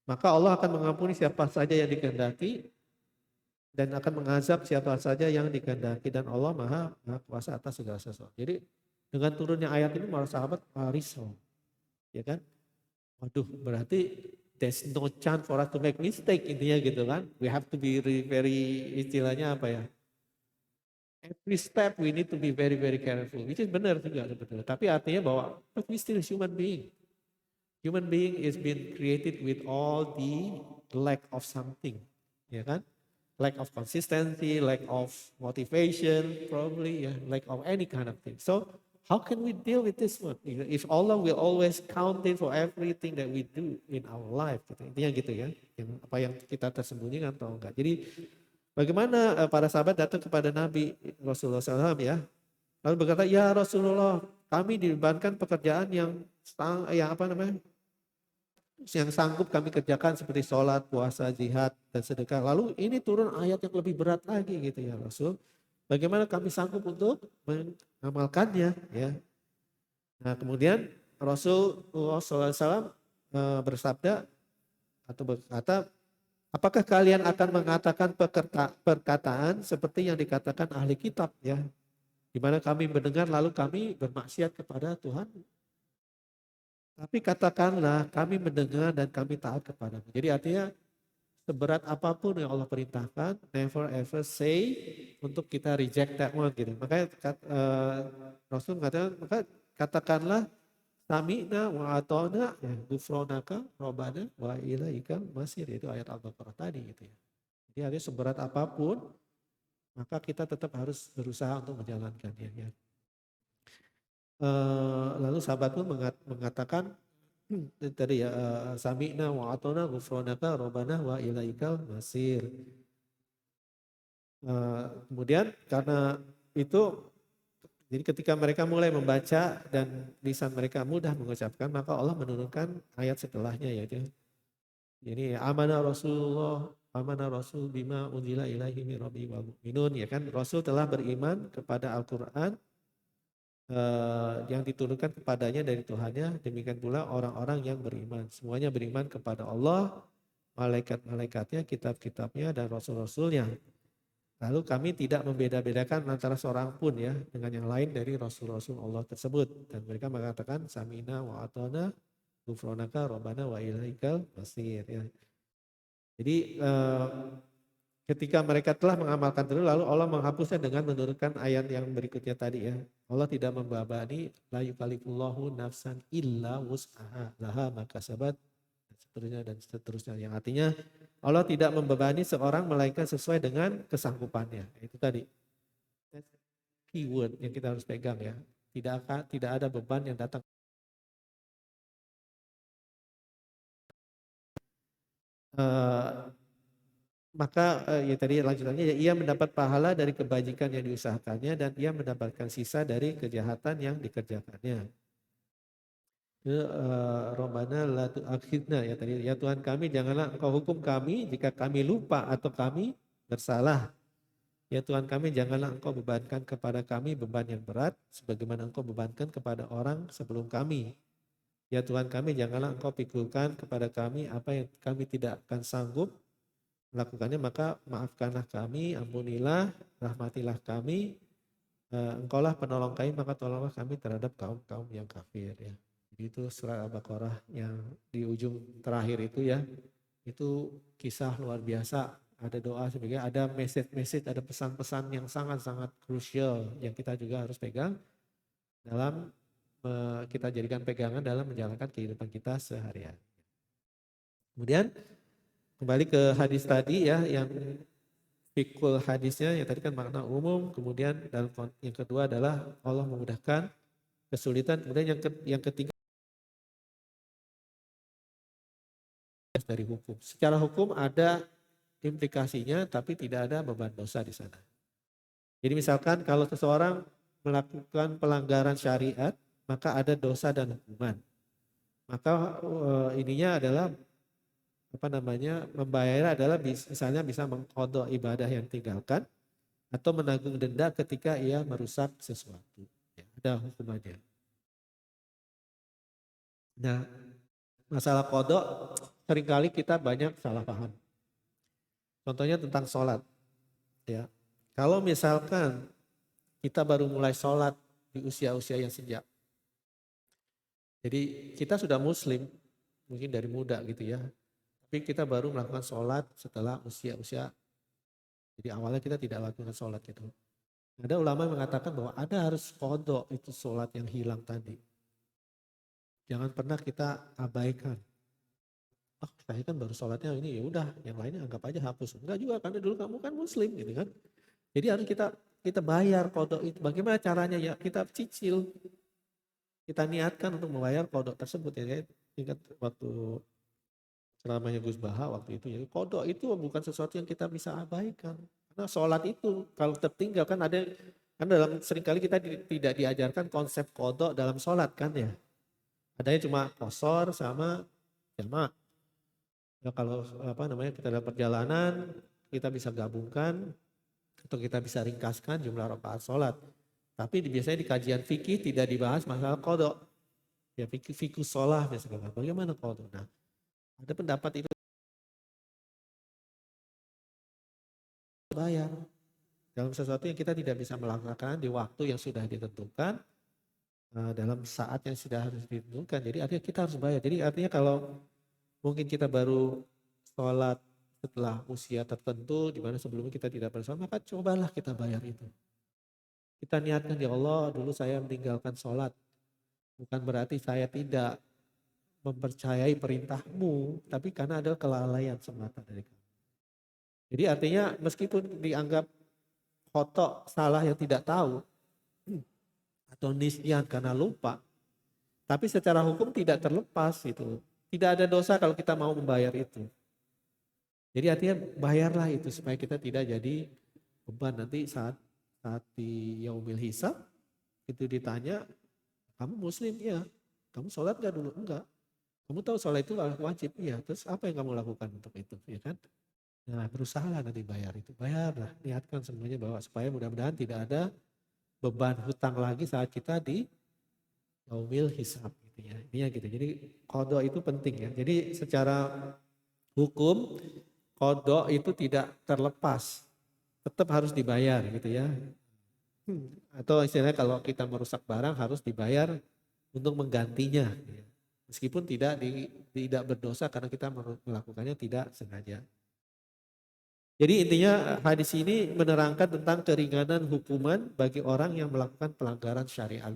maka Allah akan mengampuni siapa saja yang dikehendaki dan akan mengazab siapa saja yang dikehendaki, dan Allah maha kuasa atas segala sesuatu. Jadi dengan turunnya ayat ini para sahabat risau, ya kan? Waduh, berarti there's no chance for us to make mistake intinya gitu kan. We have to be very istilahnya apa ya? Every step we need to be very very careful. Which is benar juga sebetulnya. Tapi artinya bahwa we still human being. Human being is been created with all the lack of something, ya kan? Lack of consistency, lack of motivation, probably, yeah, lack of any kind of thing. So how can we deal with this one? If Allah will always counting for everything that we do in our life, gitu. Intinya gitu ya, apa yang kita tersembunyikan atau enggak. Jadi bagaimana para sahabat datang kepada Nabi Rasulullah SAW ya, lalu berkata, ya Rasulullah, kami dibebankan pekerjaan yang apa namanya, yang sanggup kami kerjakan seperti sholat, puasa, jihad, dan sedekah. Lalu ini turun ayat yang lebih berat lagi gitu ya Rasul. Bagaimana kami sanggup untuk mengamalkannya ya. Nah kemudian Rasulullah SAW bersabda atau berkata, apakah kalian akan mengatakan perkataan seperti yang dikatakan ahli kitab ya. Di mana kami mendengar lalu kami bermaksiat kepada Tuhan. Tapi katakanlah kami mendengar dan kami taat kepadamu. Jadi artinya seberat apapun yang Allah perintahkan, never ever say untuk kita reject that one gitu. Makanya Rasul mengatakan, maka katakanlah sami'na wa ata'na ya, ghufranaka rabbana wa ilaikal masir. Itu ayat Al-Baqarah tadi gitu ya. Jadi artinya seberat apapun maka kita tetap harus berusaha untuk menjalankannya ya. Lalu sahabat pun mengatakan tadi ya sami'na wa atona ghufranaka rabbana wa ilaikal masir. Kemudian karena itu jadi ketika mereka mulai membaca dan lisan mereka mudah mengucapkan, maka Allah menurunkan ayat setelahnya yaitu jadi amana Rasul bima unzila ilaihi min rabbi wal mu'minun, ya kan, Rasul telah beriman kepada Al-Qur'an yang diturunkan kepadanya dari Tuhannya, demikian pula orang-orang yang beriman. Semuanya beriman kepada Allah, malaikat-malaikatnya, kitab-kitabnya, dan rasul-rasulnya. Lalu kami tidak membeda-bedakan antara seorang pun ya dengan yang lain dari rasul-rasul Allah tersebut. Dan mereka mengatakan samina wa atona ghufranaka rabbana wa ilaikal masir ya. Jadi ketika mereka telah mengamalkan terus, lalu Allah menghapusnya dengan menurunkan ayat yang berikutnya tadi ya. Allah tidak membebani la yukallifullahu nafsan illa wus'aha laha makasabat dan seterusnya dan seterusnya. Yang artinya Allah tidak membebani seorang melainkan sesuai dengan kesanggupannya. Itu tadi. Keyword yang kita harus pegang ya. Tidak ada beban yang datang maka ya tadi lanjutannya ya, ia mendapat pahala dari kebajikan yang diusahakannya dan ia mendapatkan sisa dari kejahatan yang dikerjakannya. Rabbana la tu'akhidna ya tadi, ya Tuhan kami janganlah engkau hukum kami jika kami lupa atau kami bersalah. Ya Tuhan kami janganlah engkau bebankan kepada kami beban yang berat sebagaimana engkau bebankan kepada orang sebelum kami. Ya Tuhan kami janganlah engkau pikulkan kepada kami apa yang kami tidak akan sanggup melakukannya, maka maafkanlah kami, ampunilah, rahmatilah kami, engkaulah penolong kami, maka tolonglah kami terhadap kaum-kaum yang kafir ya. Itu surat Al-Baqarah yang di ujung terakhir itu ya, itu kisah luar biasa, ada doa sebagainya, ada message, ada pesan-pesan yang sangat-sangat krusial yang kita juga harus pegang dalam kita jadikan pegangan dalam menjalankan kehidupan kita sehari-hari. Kemudian kembali ke hadis tadi ya, yang fikul hadisnya yang tadi kan makna umum, kemudian dalam yang kedua adalah Allah memudahkan kesulitan, kemudian yang ketiga dari hukum. Secara hukum ada implikasinya tapi tidak ada beban dosa di sana. Jadi misalkan kalau seseorang melakukan pelanggaran syariat, maka ada dosa dan hukuman. maka ininya adalah membayar adalah misalnya bisa mengqadha ibadah yang tinggalkan atau menanggung denda ketika ia merusak sesuatu. Ya, ada hukumannya. Nah, masalah qadha seringkali kita banyak salah paham. Contohnya tentang sholat. Ya, kalau misalkan kita baru mulai sholat di usia-usia yang sejak, jadi kita sudah muslim, mungkin dari muda gitu ya, tapi kita baru melakukan sholat setelah usia-usia, jadi awalnya kita tidak lakukan sholat gitu. Ada ulama yang mengatakan bahwa ada harus qadha itu sholat yang hilang tadi. Jangan pernah kita abaikan. Saya kan baru sholatnya ini, ya udah yang lainnya anggap aja hapus. Enggak juga, karena dulu kamu kan muslim gitu kan. Jadi harus kita bayar qadha itu. Bagaimana caranya? Ya kita cicil. Kita niatkan untuk membayar qadha tersebut ya. Ingat waktu ceramahnya Gus Baha waktu itu ya. Qadha itu bukan sesuatu yang kita bisa abaikan. Karena sholat itu kalau tertinggal kan ada, kan dalam seringkali kita tidak diajarkan konsep qadha dalam sholat kan ya. Adanya cuma qasar sama jamak. Ya kalau kita dalam perjalanan kita bisa gabungkan atau kita bisa ringkaskan jumlah rakaat sholat. Tapi biasanya di kajian fikih tidak dibahas masalah qadha. Ya fikih sholat misalnya. Bagaimana qadha? Nah, ada pendapat itu bayar. Dalam sesuatu yang kita tidak bisa melakukan di waktu yang sudah ditentukan, dalam saat yang sudah harus ditentukan. Jadi artinya kita harus bayar. Jadi artinya kalau mungkin kita baru sholat setelah usia tertentu, di mana sebelumnya kita tidak bersholat, maka cobalah kita bayar itu. Kita niatkan, ya Allah dulu saya meninggalkan sholat. Bukan berarti saya tidak mempercayai perintahmu, tapi karena ada kelalaian semata dari kamu. Jadi artinya meskipun dianggap khotok salah yang tidak tahu, atau nisyan karena lupa, tapi secara hukum tidak terlepas itu. Tidak ada dosa kalau kita mau membayar itu. Jadi artinya bayarlah itu supaya kita tidak jadi beban nanti saat di yaumil hisab itu ditanya, kamu muslim? Iya. Kamu sholat gak dulu? Enggak. Kamu tahu sholat itu wajib? Iya. Terus apa yang kamu lakukan untuk itu? Ya kan? Nah berusahalah nanti bayar itu. Bayarlah. Niatkan semuanya bahwa supaya mudah-mudahan tidak ada beban hutang lagi saat kita di yaumil hisab gitu ya. Ini ya gitu. Jadi qadha itu penting ya. Jadi secara hukum qadha itu tidak terlepas. Tetap harus dibayar gitu ya. Atau istilahnya kalau kita merusak barang harus dibayar untuk menggantinya. Meskipun tidak berdosa karena kita melakukannya tidak sengaja. Jadi intinya hadis ini menerangkan tentang keringanan hukuman bagi orang yang melakukan pelanggaran syariat.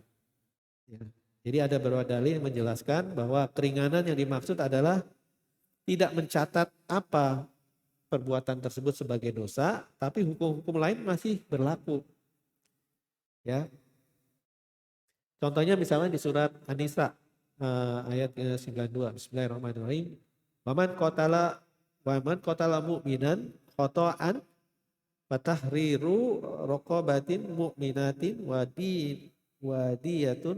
Ya. Jadi ada beberapa dalil yang menjelaskan bahwa keringanan yang dimaksud adalah tidak mencatat apa perbuatan tersebut sebagai dosa, tapi hukum-hukum lain masih berlaku. Ya, contohnya misalnya di surat An-Nisa ayat 92. Bismillahirrahmanirrahim. Waman qatala mu'minan khata'an fatahriru raqabatin mu'minatin wadiyatun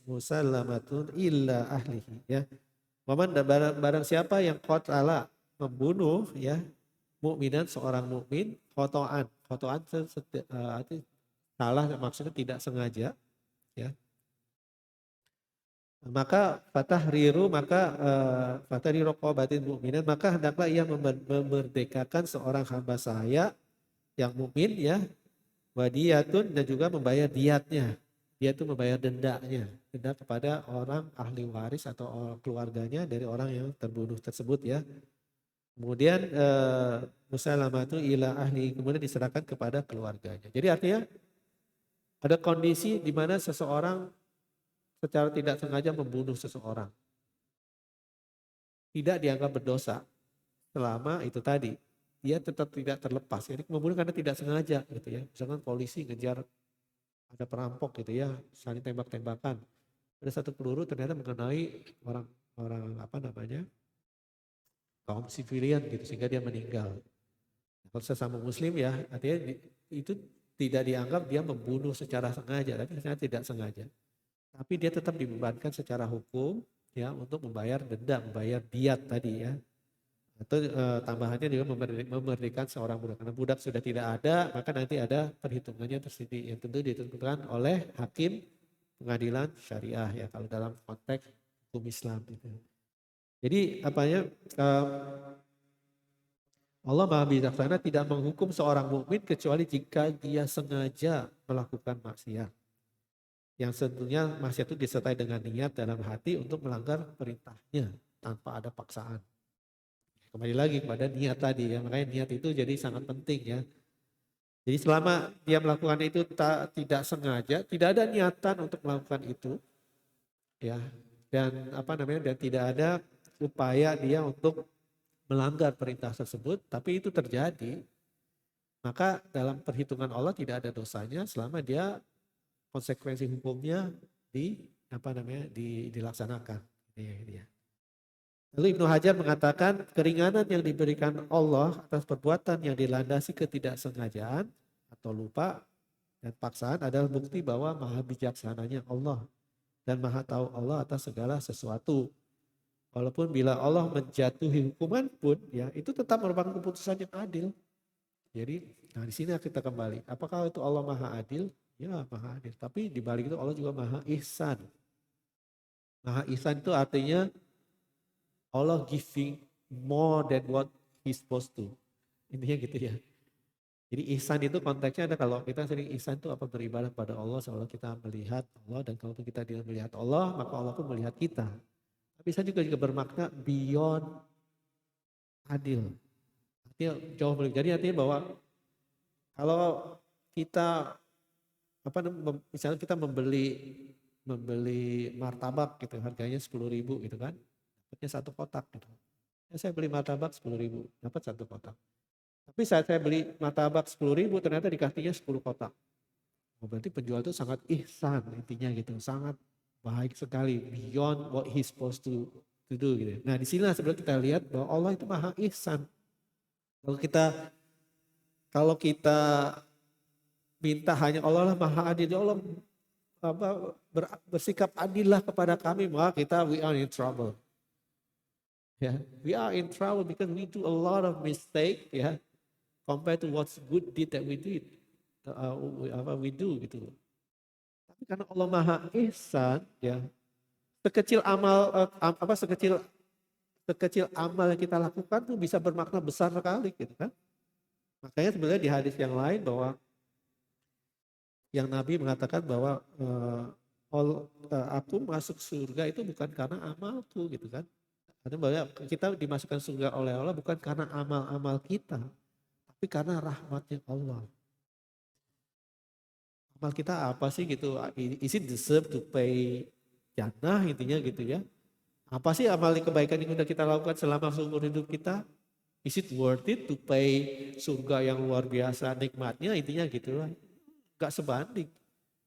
musallamatun illa ahlihi ya. Waman barang siapa yang qatala membunuh ya mukminan seorang mukmin khata'an. Khata'an salah maksudnya tidak sengaja ya. Maka fatahriru raqabatin mu'minan maka hendaklah ia memerdekakan seorang hamba saya yang mukmin ya, wadiyatun dan juga membayar diatnya. Dia itu membayar denda kepada orang ahli waris atau keluarganya dari orang yang terbunuh tersebut ya. Kemudian musalamatu ila ahli, kemudian diserahkan kepada keluarganya. Jadi artinya ada kondisi di mana seseorang secara tidak sengaja membunuh seseorang. Tidak dianggap berdosa selama itu tadi. Dia tetap tidak terlepas. Jadi membunuh karena tidak sengaja gitu ya. Misalkan polisi ngejar ada perampok gitu ya, saling tembak-tembakan. Ada satu peluru ternyata mengenai orang kaum sivilian gitu sehingga dia meninggal. Kalau sesama muslim ya, artinya itu tidak dianggap dia membunuh secara sengaja, tapi ternyata tidak sengaja. Tapi dia tetap dibebankan secara hukum ya untuk membayar denda, membayar diat tadi ya. Atau tambahannya juga memerdekakan seorang budak. Karena budak sudah tidak ada, maka nanti ada perhitungannya tersendiri yang tentu ditentukan oleh hakim pengadilan syariah ya kalau dalam konteks hukum Islam gitu. Jadi apanya Allah Maha Bijaksana tidak menghukum seorang mukmin kecuali jika dia sengaja melakukan maksiat. Yang tentunya maksiat itu disertai dengan niat dalam hati untuk melanggar perintahnya tanpa ada paksaan. Kembali lagi kepada niat tadi ya, makanya niat itu jadi sangat penting ya. Jadi selama dia melakukan itu tidak sengaja, tidak ada niatan untuk melakukan itu ya. Dan dan tidak ada upaya dia untuk melanggar perintah tersebut, tapi itu terjadi, maka dalam perhitungan Allah tidak ada dosanya selama dia konsekuensi hukumnya dilaksanakan. Ya. Lalu Ibnu Hajar mengatakan keringanan yang diberikan Allah atas perbuatan yang dilandasi ketidaksengajaan atau lupa dan paksaan adalah bukti bahwa maha bijaksananya Allah dan maha tahu Allah atas segala sesuatu. Walaupun bila Allah menjatuhi hukuman pun ya itu tetap merupakan keputusan yang adil. Jadi di sini kita kembali. Apakah itu Allah maha adil? Ya maha adil. Tapi di balik itu Allah juga maha ihsan. Maha ihsan itu artinya Allah giving more than what he's supposed to. Intinya gitu ya. Jadi ihsan itu konteksnya ada kalau kita sering ihsan itu apa beribadah pada Allah seolah kita melihat Allah dan kalau kita tidak melihat Allah maka Allah pun melihat kita. Tapi ihsan juga bermakna beyond adil. Artinya jauh lebih. Jadi artinya bahwa kalau kita misalnya kita membeli martabak gitu harganya 10.000 gitu kan. Dapatnya 1 kotak gitu. Ya, saya beli martabak 10.000, dapat 1 kotak. Tapi saat saya beli martabak 10.000 ternyata dikasihnya 10 kotak. Oh, berarti penjual itu sangat ihsan intinya gitu, sangat baik sekali beyond what he's supposed to do gitu. Nah di sini sebenarnya kita lihat bahwa Allah itu maha ihsan. Kalau kita minta hanya Allah lah maha adil, ya Allah bersikap adillah kepada kami, maka we are in trouble. Ya, we are in trouble because we do a lot of mistake ya, compared to what's good deed that we did, we do gitu. Tapi karena Allah Maha Ihsan ya, sekecil amal yang kita lakukan tuh bisa bermakna besar sekali gitu kan. Makanya sebenarnya di hadis yang lain bahwa yang Nabi mengatakan bahwa aku masuk surga itu bukan karena amalku gitu kan. Artinya bahwa kita dimasukkan surga oleh Allah bukan karena amal-amal kita, tapi karena rahmatnya Allah. Amal kita apa sih gitu? Is it deserve to pay jannah intinya gitu ya? Apa sih amal kebaikan yang sudah kita lakukan selama seumur hidup kita? Is it worth it to pay surga yang luar biasa nikmatnya intinya gitu lah. Gak sebanding.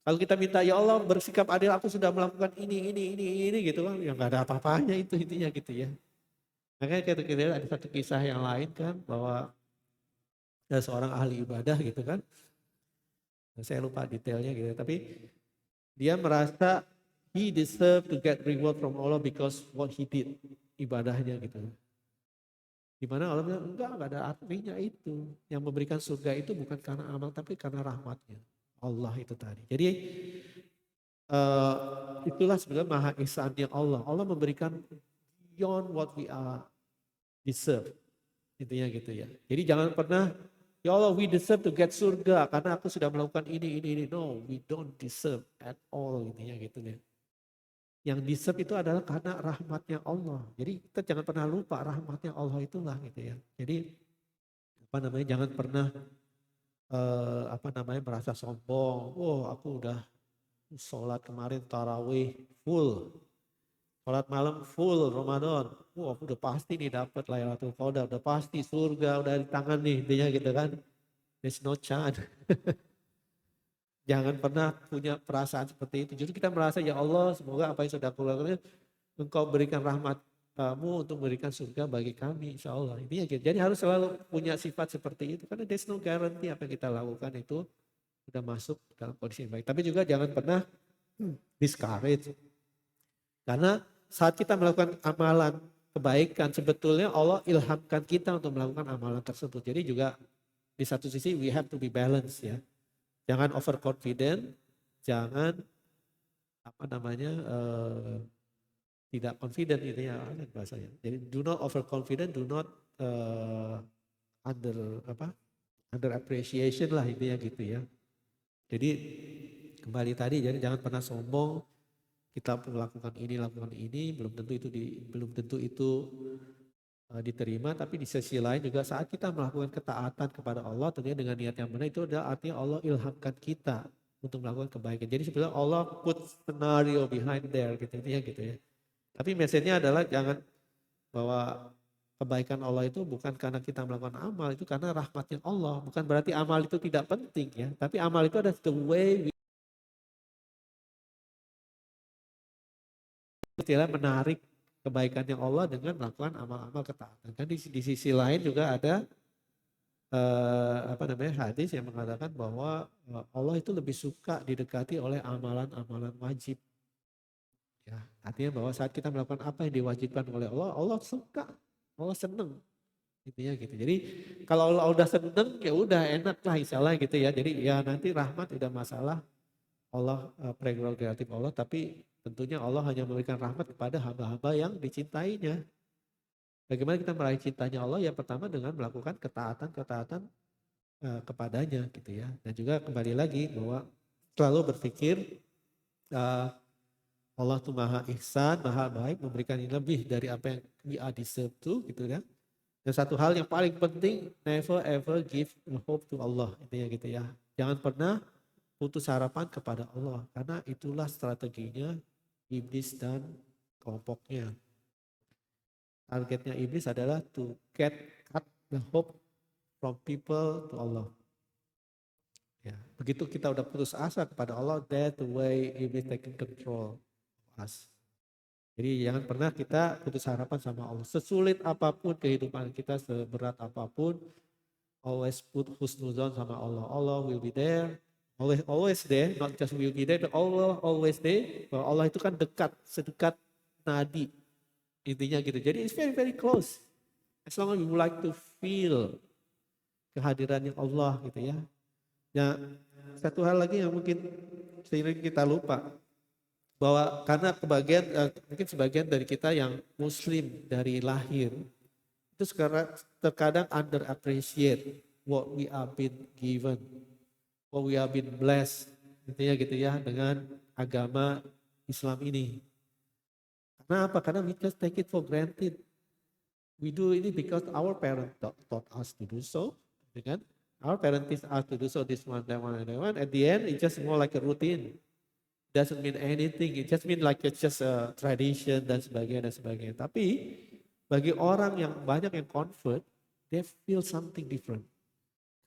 Kalau kita minta ya Allah bersikap adil aku sudah melakukan ini gitu kan. Ya gak ada apa-apanya itu intinya gitu ya. Makanya kita ada satu kisah yang lain kan bahwa ada seorang ahli ibadah gitu kan. Saya lupa detailnya gitu tapi dia merasa he deserve to get reward from Allah because what he did ibadahnya gitu. Dimana Allah bilang enggak ada artinya itu. Yang memberikan surga itu bukan karena amal tapi karena rahmatnya. Allah itu tadi. Jadi itulah sebenarnya maha ihsannya Allah. Allah memberikan beyond what we are deserve. Intinya gitu ya. Jadi jangan pernah, ya Allah we deserve to get surga karena aku sudah melakukan ini. No, we don't deserve at all. Intinya gitu ya. Yang deserve itu adalah karena rahmatnya Allah. Jadi kita jangan pernah lupa rahmatnya Allah itulah gitu ya. Jadi jangan pernah merasa sombong. Oh aku udah sholat kemarin tarawih full. Sholat malam full Ramadan. Wah udah pasti nih dapat Lailatul Qadar, udah pasti surga udah di tangan nih, intinya gitu kan. There's no chance. Jangan pernah punya perasaan seperti itu. Justru kita merasa ya Allah semoga apa yang sudah aku lakukan Engkau berikan rahmat-Mu untuk memberikan surga bagi kami insya Allah. Intinya gitu. Jadi harus selalu punya sifat seperti itu karena there's no guarantee apa yang kita lakukan itu sudah masuk dalam kondisi yang baik. Tapi juga jangan pernah discourage. Karena saat kita melakukan amalan kebaikan, sebetulnya Allah ilhamkan kita untuk melakukan amalan tersebut. Jadi juga di satu sisi we have to be balanced ya. Jangan overconfident, jangan apa namanya tidak confident itu ya bahasanya. Jadi do not overconfident, do not under appreciation lah intinya gitu ya. Jadi kembali tadi, jadi jangan pernah sombong. Kita melakukan ini, lakukan ini, belum tentu itu diterima. Tapi di sisi lain juga saat kita melakukan ketaatan kepada Allah, tentunya dengan niat yang benar, itu adalah artinya Allah ilhamkan kita untuk melakukan kebaikan. Jadi sebenarnya Allah put scenario behind there gitu ya gitu ya. Tapi message-nya adalah jangan bahwa kebaikan Allah itu bukan karena kita melakukan amal, itu karena rahmatnya Allah. Bukan berarti amal itu tidak penting ya, tapi amal itu ada the way istilah menarik kebaikannya Allah dengan melakukan amal-amal ketaatan. Kan di sisi lain juga ada hadis yang mengatakan bahwa Allah itu lebih suka didekati oleh amalan-amalan wajib. Ya, artinya bahwa saat kita melakukan apa yang diwajibkan oleh Allah, Allah suka, Allah seneng. Intinya gitu. Jadi kalau Allah udah seneng ya udah enak lah insya Allah gitu ya. Jadi ya nanti rahmat tidak masalah. Allah prerogatif Allah, tapi tentunya Allah hanya memberikan rahmat kepada hamba-hamba yang dicintainya. Bagaimana kita meraih cintanya Allah? Ya pertama dengan melakukan ketaatan-ketaatan kepadanya gitu ya. Dan juga kembali lagi bahwa selalu berpikir Allah itu maha ihsan, maha baik, memberikan yang lebih dari apa yang we are deserve to gitu ya. Dan satu hal yang paling penting, never ever give hope to Allah, intinya gitu ya. Jangan pernah putus harapan kepada Allah, karena itulah strateginya iblis dan kelompoknya. Targetnya iblis adalah to cut the hope from people to Allah. Ya, begitu kita udah putus asa kepada Allah, that's the way iblis taking control of us. Jadi jangan pernah kita putus harapan sama Allah. Sesulit apapun kehidupan kita, seberat apapun, always put husnuzon sama Allah. Allah will be there. Always there, not just will be there, but Allah always there. Bahwa Allah itu kan dekat, sedekat nadi. Intinya gitu. Jadi it's very very close. As long as we would like to feel kehadirannya Allah gitu ya. Nah, satu hal lagi yang mungkin sering kita lupa. Bahwa karena mungkin sebagian dari kita yang muslim dari lahir. Itu sekarang terkadang under appreciate what we are been given. What we have been blessed, intinya gitu ya, dengan agama Islam ini. Karena apa? Karena we just take it for granted. We do ini because our parents taught us to do so, kan? Our parents teach us to do so, this one, that one, and that one. At the end, it's just more like a routine. Doesn't mean anything. It just mean like it's just a tradition dan sebagainya dan sebagainya. Tapi bagi orang yang banyak yang convert, they feel something different.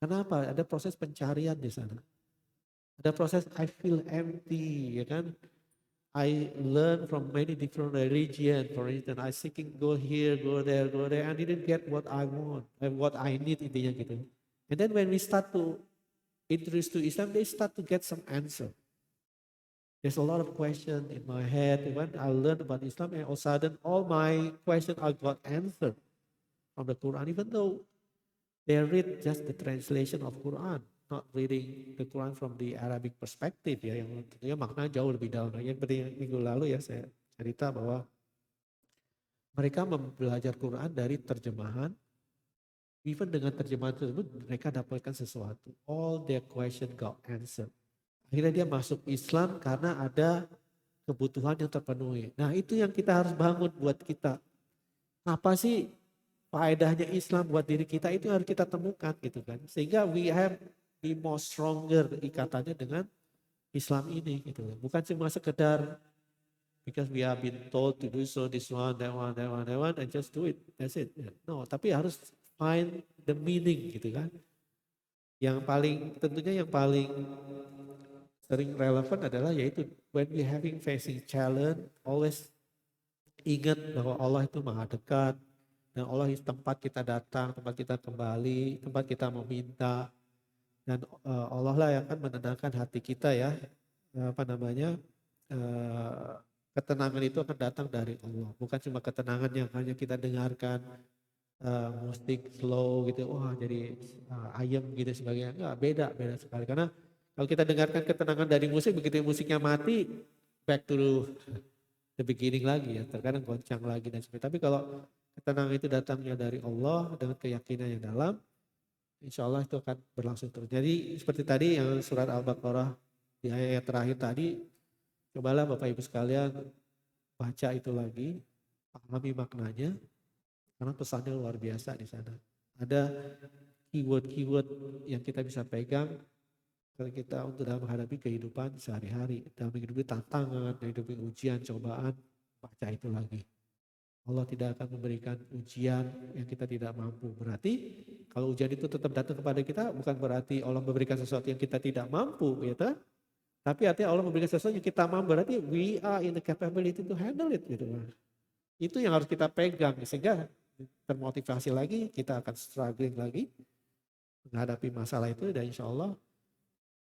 Kenapa? Ada proses pencarian di sana. Ada proses I feel empty, ya kan? I learn from many different religion. For instance, I seeking go here, go there. I didn't get what I want, and what I need intinya gitu. And then when we start to introduce to Islam, they start to get some answer. There's a lot of question in my head. When I learned about Islam, and all of a sudden, all my questions I got answered from the Quran, even though they read just the translation of Quran, not reading the Quran from the Arabic perspective ya, yang tentunya maknanya jauh lebih dalam. Yang seperti minggu lalu ya saya cerita bahwa mereka belajar Quran dari terjemahan, even dengan terjemahan tersebut mereka dapatkan sesuatu. All their question got answered. Akhirnya dia masuk Islam karena ada kebutuhan yang terpenuhi. Nah itu yang kita harus bangun buat kita. Apa sih faedahnya Islam buat diri kita, itu harus kita temukan gitu kan. Sehingga we have be more stronger ikatannya dengan Islam ini gitu. Bukan cuma sekedar because we have been told to do so, this one, that one, and just do it. That's it. No, tapi harus find the meaning gitu kan. Tentunya yang paling sering relevan adalah yaitu when we facing challenge, always ingat bahwa Allah itu maha dekat. Dan Allah tempat kita datang, tempat kita kembali, tempat kita meminta. Dan Allah lah yang akan menenangkan hati kita ya. ketenangan itu akan datang dari Allah. Bukan cuma ketenangan yang hanya kita dengarkan musik slow gitu, wah jadi ayem gitu sebagainya. Enggak, beda sekali. Karena kalau kita dengarkan ketenangan dari musik, begitu musiknya mati, back to the beginning lagi ya. Terkadang goncang lagi dan sebagainya. Tapi kalau ketenangan itu datangnya dari Allah dengan keyakinan yang dalam, insya Allah itu akan berlangsung terus. Jadi seperti tadi yang surat Al-Baqarah di ayat terakhir tadi, cobalah Bapak Ibu sekalian baca itu lagi, pahami maknanya, karena pesannya luar biasa di sana. Ada keyword-keyword yang kita bisa pegang kalau kita untuk dalam menghadapi kehidupan sehari-hari, dalam menghadapi tantangan, menghadapi ujian, cobaan, baca itu lagi. Allah tidak akan memberikan ujian yang kita tidak mampu. Berarti kalau ujian itu tetap datang kepada kita, bukan berarti Allah memberikan sesuatu yang kita tidak mampu, ya kan? Tapi artinya Allah memberikan sesuatu yang kita mampu, berarti we are in the capability to handle it, gitu. Itu yang harus kita pegang, sehingga termotivasi lagi, kita akan struggling lagi menghadapi masalah itu, dan insya Allah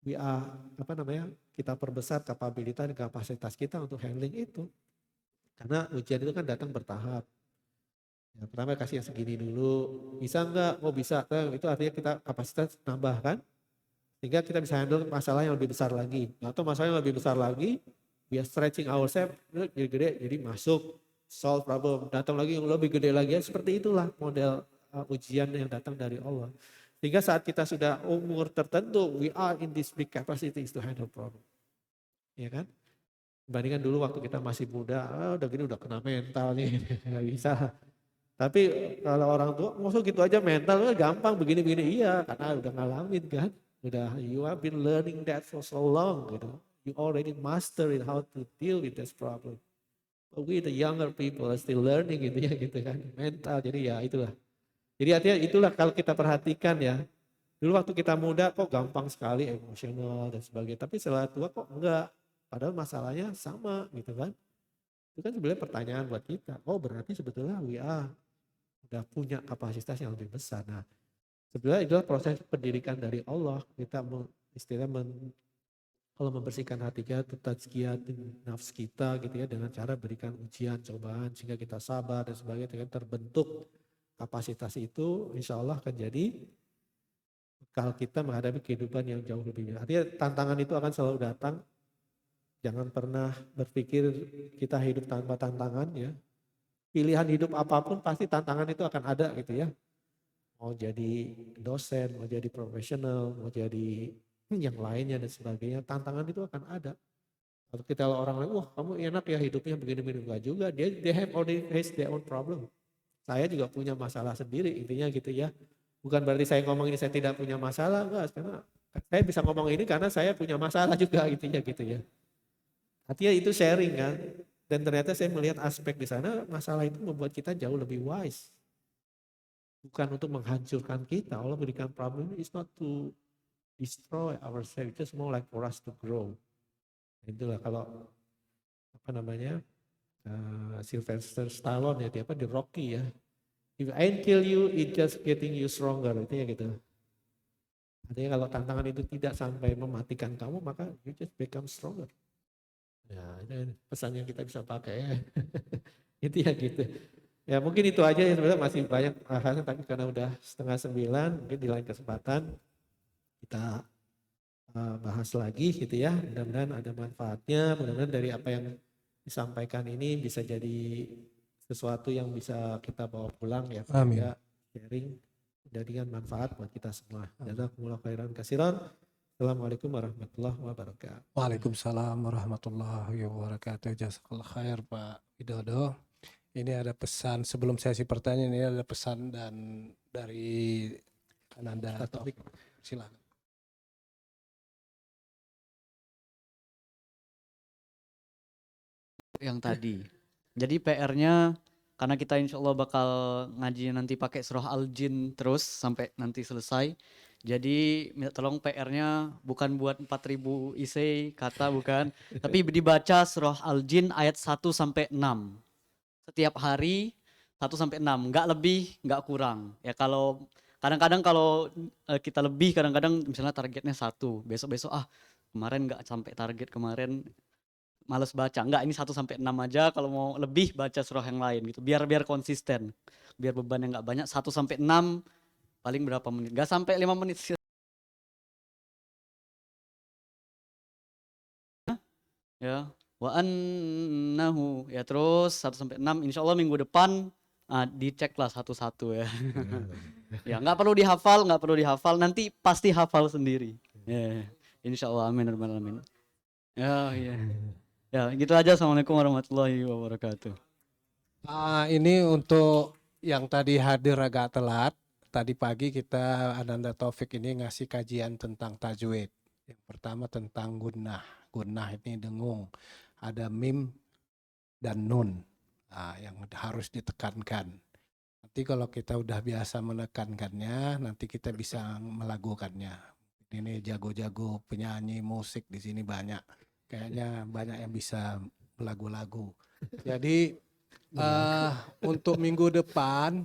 we are, kita perbesar kapabilitas dan kapasitas kita untuk handling itu. Karena ujian itu kan datang bertahap. Ya, pertama kasih yang segini dulu, bisa enggak? Oh bisa, itu artinya kita kapasitas nambah kan? Sehingga kita bisa handle masalah yang lebih besar lagi. Atau masalah yang lebih besar lagi, we are stretching ourselves, gede-gede, jadi masuk, solve problem. Datang lagi yang lebih gede lagi, seperti itulah model ujian yang datang dari Allah. Sehingga saat kita sudah umur tertentu, we are in this big capacity to handle problem. Ya kan? Dibandingkan dulu waktu kita masih muda, udah gini udah kena mental nih, nggak bisa. Tapi kalau orang tua, maksud gitu aja mental, gampang begini-begini. Iya, karena udah ngalamin kan. Udah, you have been learning that for so long gitu. You already mastered how to deal with this problem. But we the younger people are still learning gitu ya gitu kan. Mental, jadi ya itulah. Jadi artinya itulah kalau kita perhatikan ya. Dulu waktu kita muda kok gampang sekali emosional dan sebagainya. Tapi setelah tua kok enggak. Padahal masalahnya sama gitu kan. Itu kan sebenarnya pertanyaan buat kita. Oh berarti sebetulnya we are udah punya kapasitas yang lebih besar. Nah sebenarnya itulah proses pendidikan dari Allah. Kita kalau membersihkan hati kita, tazkiyah nafs kita gitu ya, dengan cara berikan ujian, cobaan, sehingga kita sabar dan sebagainya, dengan terbentuk kapasitas itu, insya Allah akan jadi bekal kita menghadapi kehidupan yang jauh lebih baik. Artinya tantangan itu akan selalu datang. Jangan pernah berpikir kita hidup tanpa tantangan ya. Pilihan hidup apapun pasti tantangan itu akan ada gitu ya. Mau jadi dosen, mau jadi profesional, mau jadi yang lainnya dan sebagainya. Tantangan itu akan ada. Kalau kita orang lain, wah kamu enak ya hidupnya begini-begini. Enggak juga, they have already faced their own problem. Saya juga punya masalah sendiri, intinya gitu ya. Bukan berarti saya ngomong ini saya tidak punya masalah, enggak. Karena saya bisa ngomong ini karena saya punya masalah juga intinya gitu ya. Artinya itu sharing kan. Dan ternyata saya melihat aspek di sana, masalah itu membuat kita jauh lebih wise. Bukan untuk menghancurkan kita. Allah berikan problem is not to destroy ourselves, it's more like for us to grow. Itulah kalau Sylvester Stallone ya, di Rocky ya. If I ain't kill you, it just getting you stronger. Itu ya gitu. Artinya kalau tantangan itu tidak sampai mematikan kamu, maka you just become stronger. Ya, ini pesan yang kita bisa pakai ya. Itu ya gitu. Ya mungkin itu aja ya, sebenarnya masih banyak hal-hal, tapi karena udah 8:30, mungkin di lain kesempatan kita bahas lagi gitu ya. Mudah-mudahan ada manfaatnya, mudah-mudahan dari apa yang disampaikan ini bisa jadi sesuatu yang bisa kita bawa pulang ya. Amin. Sharing jadikan manfaat buat kita semua. Jazakumullah khairan katsiran. Assalamualaikum warahmatullahi wabarakatuh. Waalaikumsalam warahmatullahi wabarakatuh. Jazakallah khair Pak Widodo. Ini ada pesan sebelum sesi pertanyaan, ini ada pesan dan dari Ananda Taufik. Silakan. Yang tadi. Jadi PR-nya karena kita insya Allah bakal ngaji nanti pakai surah Al-Jin terus sampai nanti selesai. Jadi minta tolong PR-nya bukan buat 4000 isi kata bukan, tapi dibaca surah Al-Jin ayat 1 sampai 6. Setiap hari 1 sampai 6, enggak lebih, enggak kurang. Ya kalau kadang-kadang kalau kita lebih, kadang-kadang misalnya targetnya 1, besok-besok kemarin enggak sampai target kemarin, males baca. Enggak, ini 1 sampai 6 aja, kalau mau lebih baca surah yang lain gitu. Biar konsisten. Biar bebannya nggak banyak. 1 sampai 6 paling berapa menit? Nggak sampai 5 menit sih. Ya. Wa annahu ya, terus 1 sampai 6 insya Allah minggu depan dicek lah satu-satu ya. Ya nggak perlu dihafal, nanti pasti hafal sendiri. Ya, insya Allah, amin ya rabbal alamin. Ya, ya. Ya, gitu aja. Assalamualaikum warahmatullahi wabarakatuh. Ini untuk yang tadi hadir agak telat. Tadi pagi kita Ananda Taufik ini ngasih kajian tentang tajwid. Yang pertama tentang gunnah. Gunnah ini dengung. Ada mim dan nun yang harus ditekankan. Nanti kalau kita udah biasa menekankannya, nanti kita bisa melakukannya. Ini jago-jago penyanyi musik di sini banyak. Kayaknya banyak yang bisa lagu-lagu. Jadi untuk minggu depan,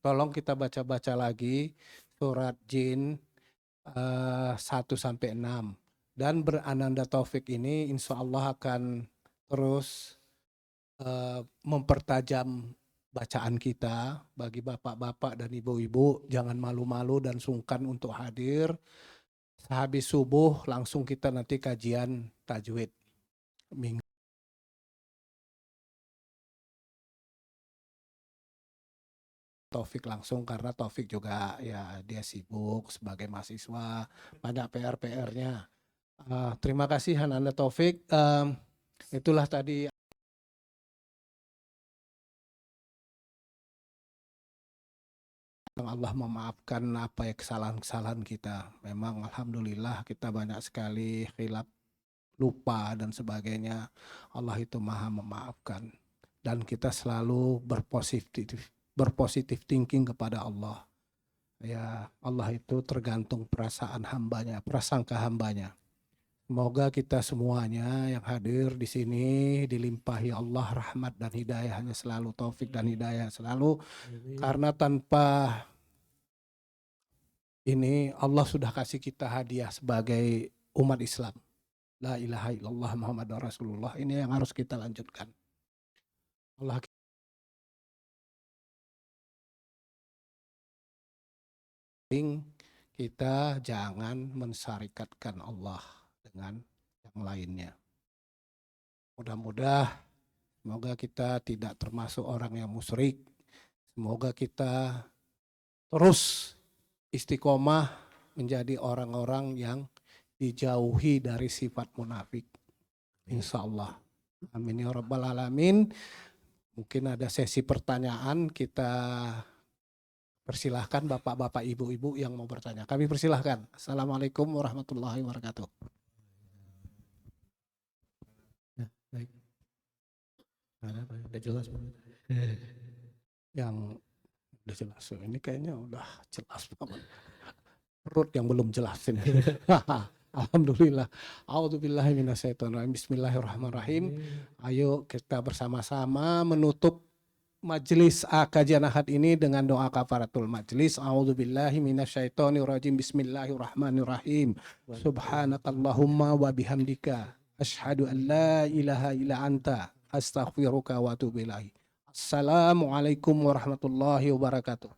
tolong kita baca-baca lagi surat Jin 1-6, dan berananda taufik ini insya Allah akan terus mempertajam bacaan kita. Bagi bapak-bapak dan ibu-ibu, jangan malu-malu dan sungkan untuk hadir. Sehabis subuh langsung kita nanti kajian tajwid minggu. Taufik langsung, karena Taufik juga ya dia sibuk sebagai mahasiswa, banyak PR-nya. Terima kasih Ananda Taufik. Itulah tadi Allah memaafkan apa ya kesalahan-kesalahan kita. Memang alhamdulillah kita banyak sekali khilaf, lupa dan sebagainya. Allah itu maha memaafkan. Dan kita selalu berpositif thinking kepada Allah. Ya, Allah itu tergantung perasaan hambanya, prasangka hambanya. Semoga kita semuanya yang hadir di sini dilimpahi Allah rahmat dan hidayahnya selalu, taufik dan hidayah selalu. Karena tanpa ini Allah sudah kasih kita hadiah sebagai umat Islam. La ilaha illallah Muhammad Rasulullah. Ini yang harus kita lanjutkan. Allah kita jangan mensyarikatkan Allah dengan yang lainnya. Semoga kita tidak termasuk orang yang musyrik. Semoga kita terus istiqomah menjadi orang-orang yang dijauhi dari sifat munafik. Insya Allah. Amin ya rabbal alamin. Mungkin ada sesi pertanyaan, kita persilahkan bapak-bapak, ibu-ibu yang mau bertanya. Kami persilahkan. Assalamualaikum warahmatullahi wabarakatuh. Ya, baik. Udah jelas. Yang udah jelas. Ini kayaknya udah jelas banget. Perut yang belum jelas ini. Alhamdulillah. A'udzubillahi minasyaitonirrajim. Bismillahirrahmanirrahim. Ayo kita bersama-sama menutup majelis kajian Ahad ini dengan doa kafaratul majelis. A'udzubillahi minasyaitonirrajim. Bismillahirrahmanirrahim. Subhanakallahumma wa bihamdika asyhadu an la ilaha illa anta astaghfiruka wa atubu ilaik. Assalamualaikum warahmatullahi wabarakatuh.